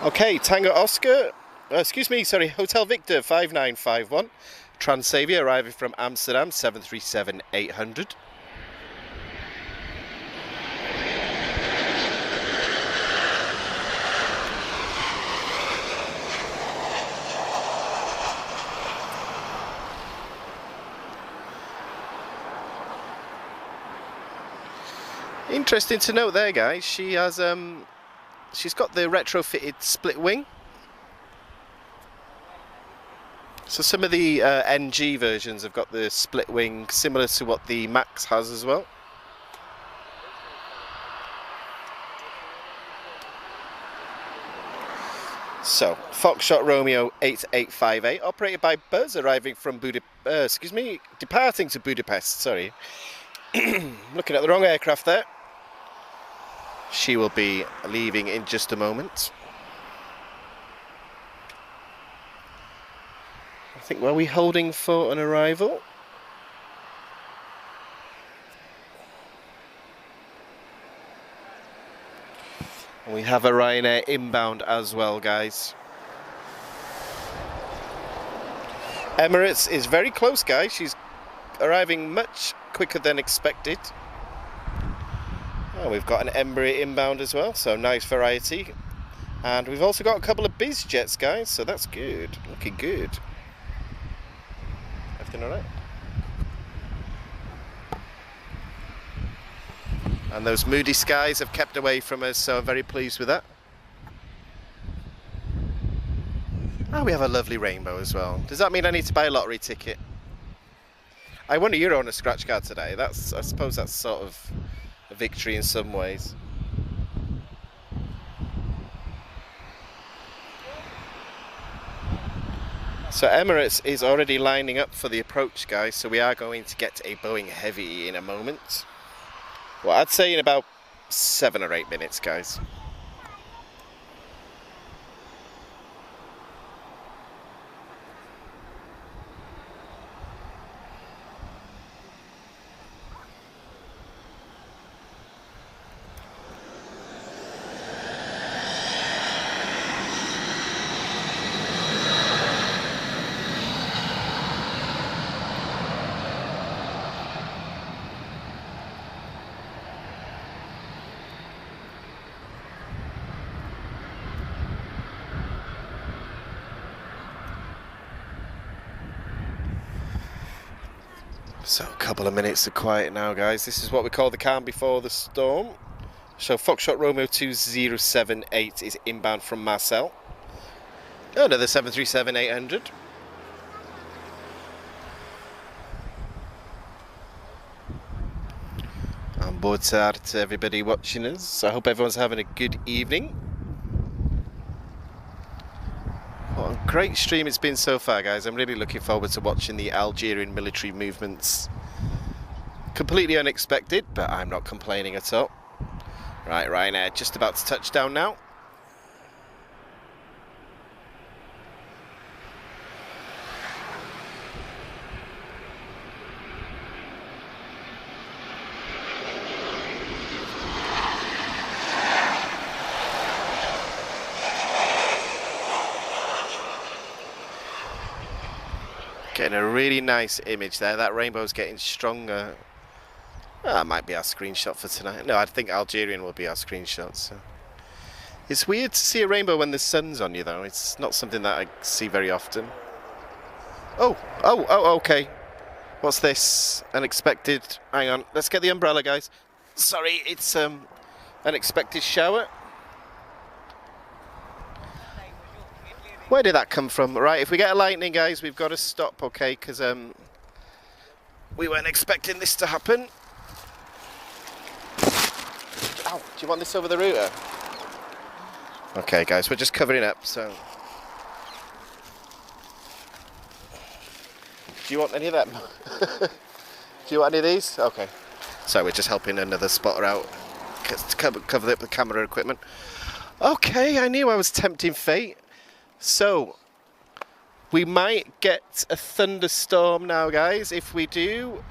Okay, Tango Oscar, Hotel Victor 5951, Transavia arriving from Amsterdam 737-800. Interesting to note there, guys, she has she's got the retrofitted split wing. So some of the NG versions have got the split wing, similar to what the Max has as well. So, Foxtrot Romeo 8858, operated by Buzz, arriving from departing to Budapest, sorry. Looking at the wrong aircraft there. She will be leaving in just a moment. I think, were we holding for an arrival? And we have a Ryanair inbound as well, guys. Emirates is very close, guys. She's arriving much quicker than expected. Oh, we've got an Embraer inbound as well, so nice variety. And we've also got a couple of biz jets, guys, so that's good. Looking good. Everything all right? And those moody skies have kept away from us, so I'm very pleased with that. Oh, we have a lovely rainbow as well. Does that mean I need to buy a lottery ticket? I won €1 on a scratch card today. I suppose that's sort of a victory in some ways. So Emirates is already lining up for the approach, guys, so we are going to get a Boeing Heavy in a moment. Well, I'd say in about 7 or 8 minutes, guys. So a couple of minutes of quiet now, guys. This is what we call the calm before the storm. So Foxtrot Romeo 2078 is inbound from Marseille. Another 737-800. And board to everybody watching us. I hope everyone's having a good evening. What a great stream it's been so far, guys. I'm really looking forward to watching the Algerian military movements. Completely unexpected, but I'm not complaining at all. Right, Ryanair just about to touch down now. Getting a really nice image there. That rainbow's getting stronger. Oh, that might be our screenshot for tonight. No, I think Algerian will be our screenshot. So. It's weird to see a rainbow when the sun's on you, though. It's not something that I see very often. Oh, okay. What's this? Unexpected. Hang on. Let's get the umbrella, guys. Sorry, it's unexpected shower. Where did that come from? Right, if we get a lightning, guys, we've got to stop, okay? Because we weren't expecting this to happen. Ow, do you want this over the router? Okay, guys, we're just covering up, so... Do you want any of them? Do you want any of these? Okay. So we're just helping another spotter out to cover up the camera equipment. Okay, I knew I was tempting fate. So, we might get a thunderstorm now, guys. If we do,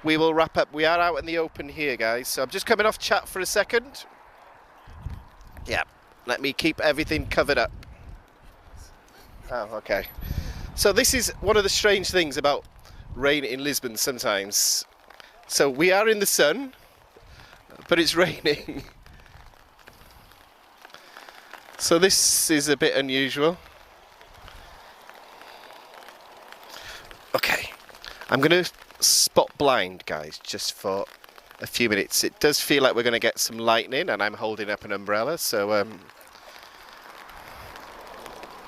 we will wrap up. We are out in the open here, guys. So I'm just coming off chat for a second. Yeah, let me keep everything covered up. Oh, okay. So this is one of the strange things about rain in Lisbon sometimes. So we are in the sun, but it's raining. So this is a bit unusual. Okay, I'm going to spot blind, guys, just for a few minutes. It does feel like we're going to get some lightning, and I'm holding up an umbrella, so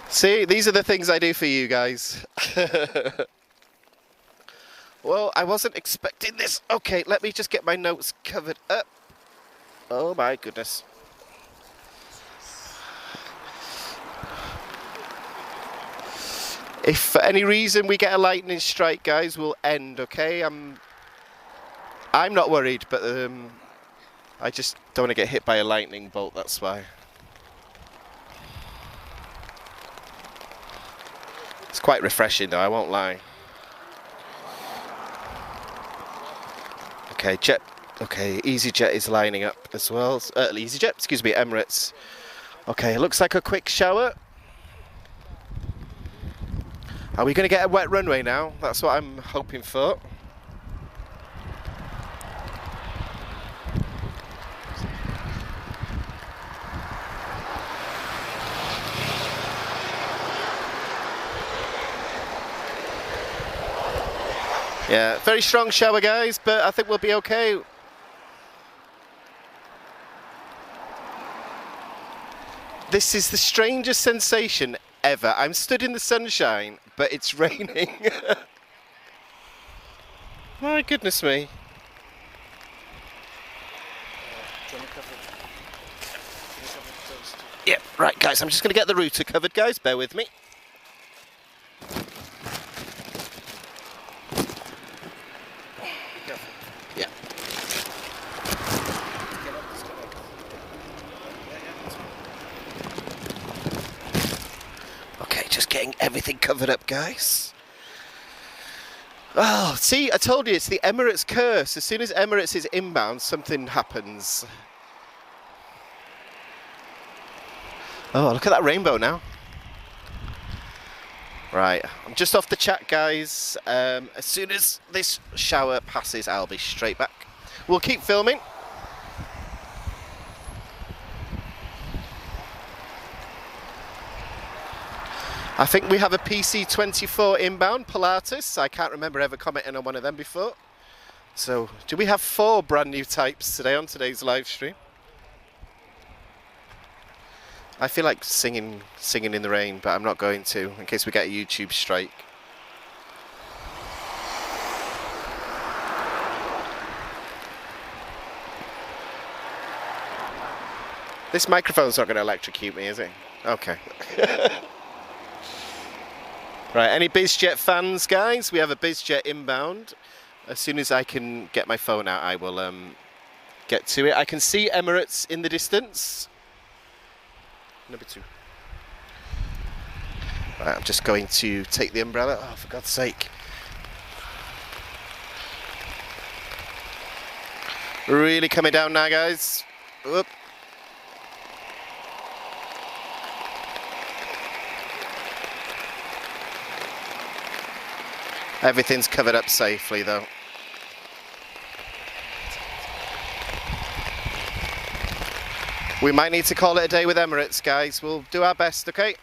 see, these are the things I do for you guys. Well, I wasn't expecting this. Okay, let me just get my notes covered up. Oh my goodness. If for any reason we get a lightning strike, guys, we'll end, okay? I'm not worried, but I just don't want to get hit by a lightning bolt, that's why. It's quite refreshing, though, I won't lie. Okay, jet. Okay, EasyJet is lining up as well. EasyJet, excuse me, Emirates. Okay, looks like a quick shower. Are we going to get a wet runway now? That's what I'm hoping for. Yeah, very strong shower, guys, but I think we'll be okay. This is the strangest sensation ever. I'm stood in the sunshine, but it's raining. My goodness me. Yeah, right, guys, I'm just going to get the router covered, guys. Bear with me. just getting everything covered up, guys. Oh, see, I told you, it's the Emirates curse. As soon as Emirates is inbound, something happens. Oh, look at that rainbow now. Right, I'm just off the chat, guys. As soon as this shower passes, I'll be straight back. We'll keep filming. I think we have a PC24 inbound, Pilatus. I can't remember ever commenting on one of them before. So, do we have 4 brand new types today on today's live stream? I feel like singing in the rain, but I'm not going to, in case we get a YouTube strike. This microphone's not going to electrocute me, is it? Okay. Right, any BizJet fans, guys? We have a BizJet inbound. As soon as I can get my phone out, I will get to it. I can see Emirates in the distance. Number 2. Right, I'm just going to take the umbrella. Oh, for God's sake. Really coming down now, guys. Whoop. Everything's covered up safely, though. We might need to call it a day with Emirates, guys. We'll do our best, okay?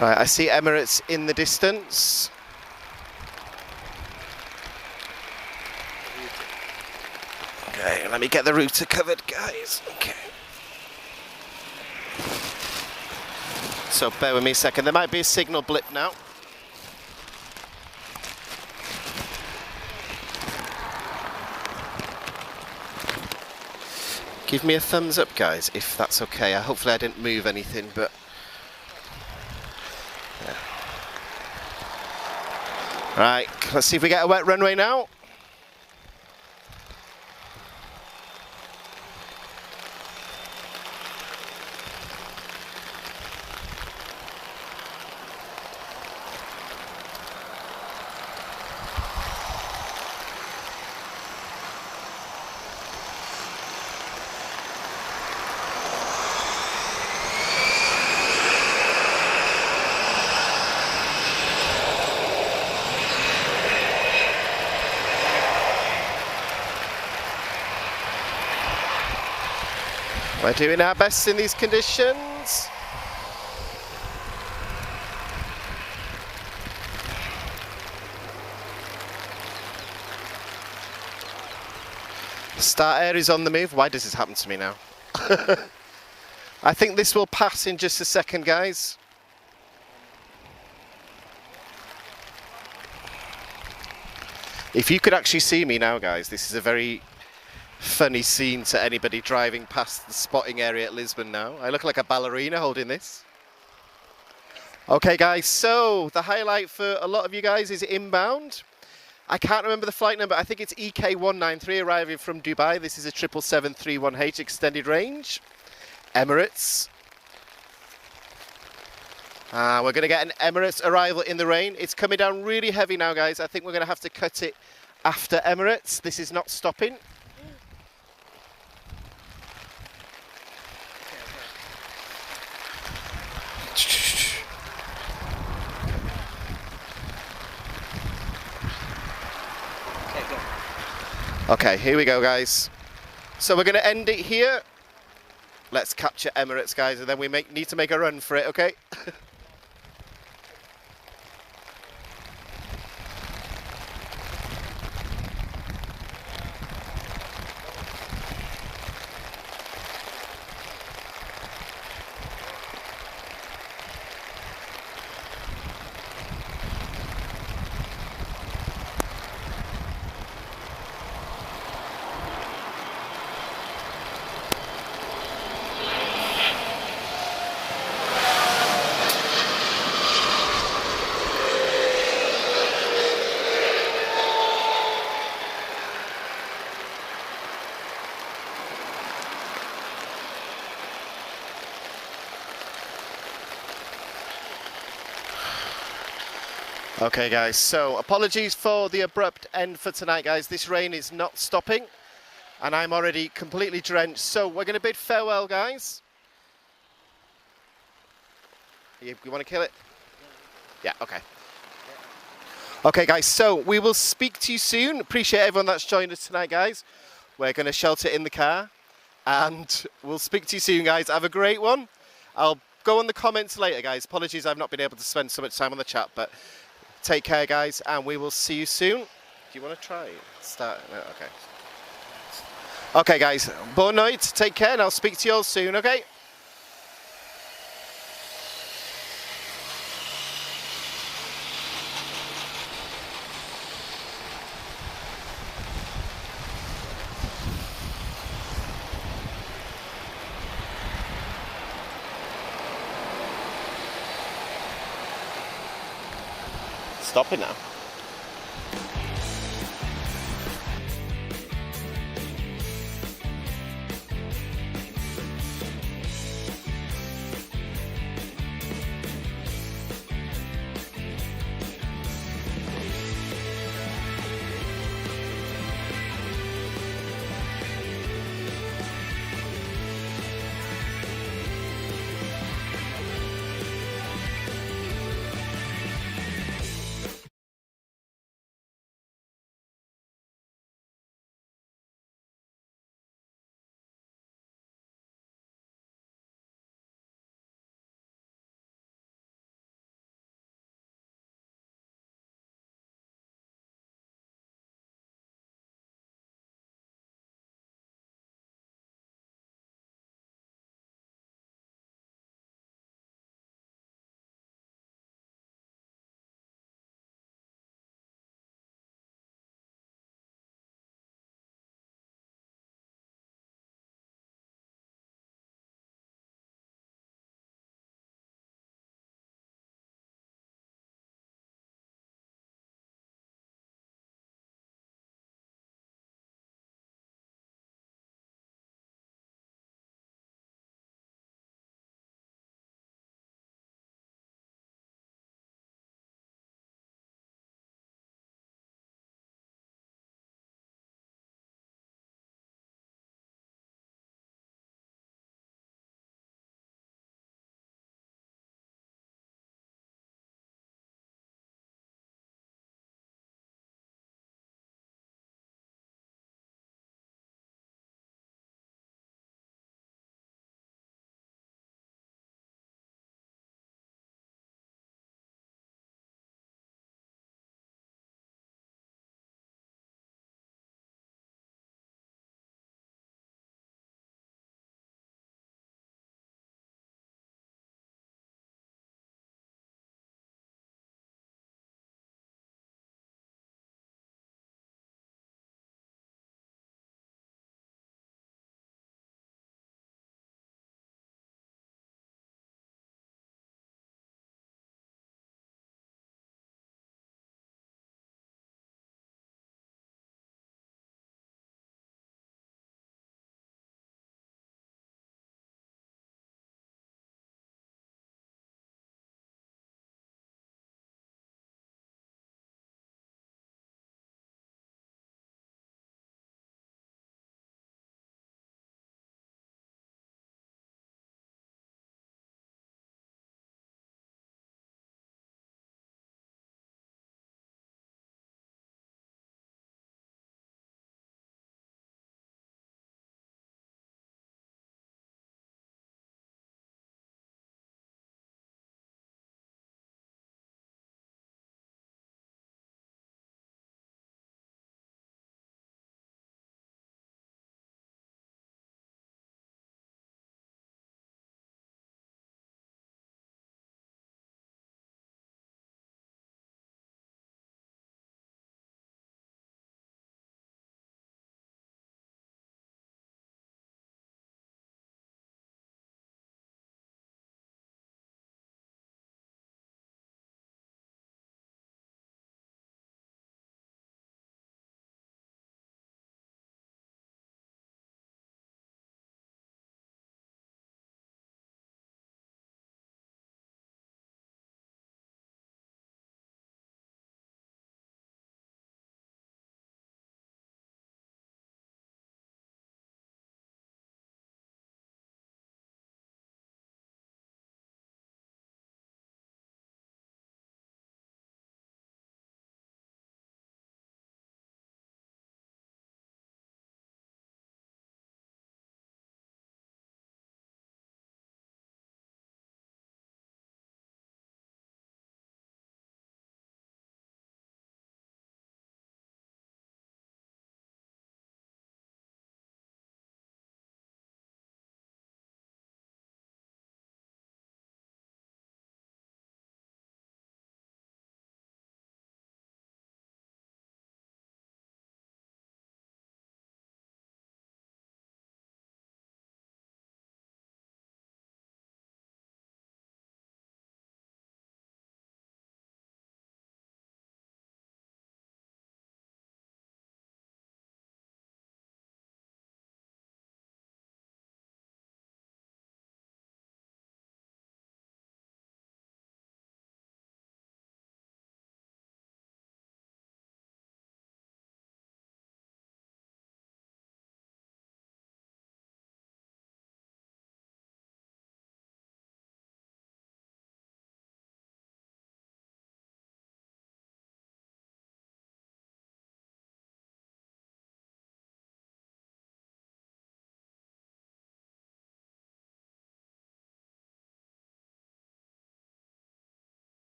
Right, I see Emirates in the distance. Okay, let me get the router covered, guys. Okay. So bear with me a second. There might be a signal blip now. Give me a thumbs up, guys, if that's okay. Hopefully I didn't move anything, but... Right, let's see if we get a wet runway now. We're doing our best in these conditions. Start air is on the move. Why does this happen to me now? I think this will pass in just a second, guys. If you could actually see me now, guys, this is a very funny scene to anybody driving past the spotting area at Lisbon now. I look like a ballerina holding this. Okay, guys, so the highlight for a lot of you guys is inbound. I can't remember the flight number. I think it's EK193 arriving from Dubai. This is a 777-31H extended range. Emirates. We're going to get an Emirates arrival in the rain. It's coming down really heavy now, guys. I think we're going to have to cut it after Emirates. This is not stopping. Okay, here we go, guys. So we're going to end it here. Let's capture Emirates, guys, and then we need to make a run for it, okay? Okay guys, so apologies for the abrupt end for tonight guys. This rain is not stopping and I'm already completely drenched, so we're going to bid farewell guys. You want to kill it? Yeah, okay. Okay guys, so we will speak to you soon. Appreciate everyone that's joined us tonight guys. We're going to shelter in the car and we'll speak to you soon guys. Have a great one. I'll go on the comments later guys. Apologies I've not been able to spend so much time on the chat, but take care guys and we will see you soon. Do you want to try start? No, okay. Okay guys, bonne nuit, take care and I'll speak to you all soon, okay? Stopping now.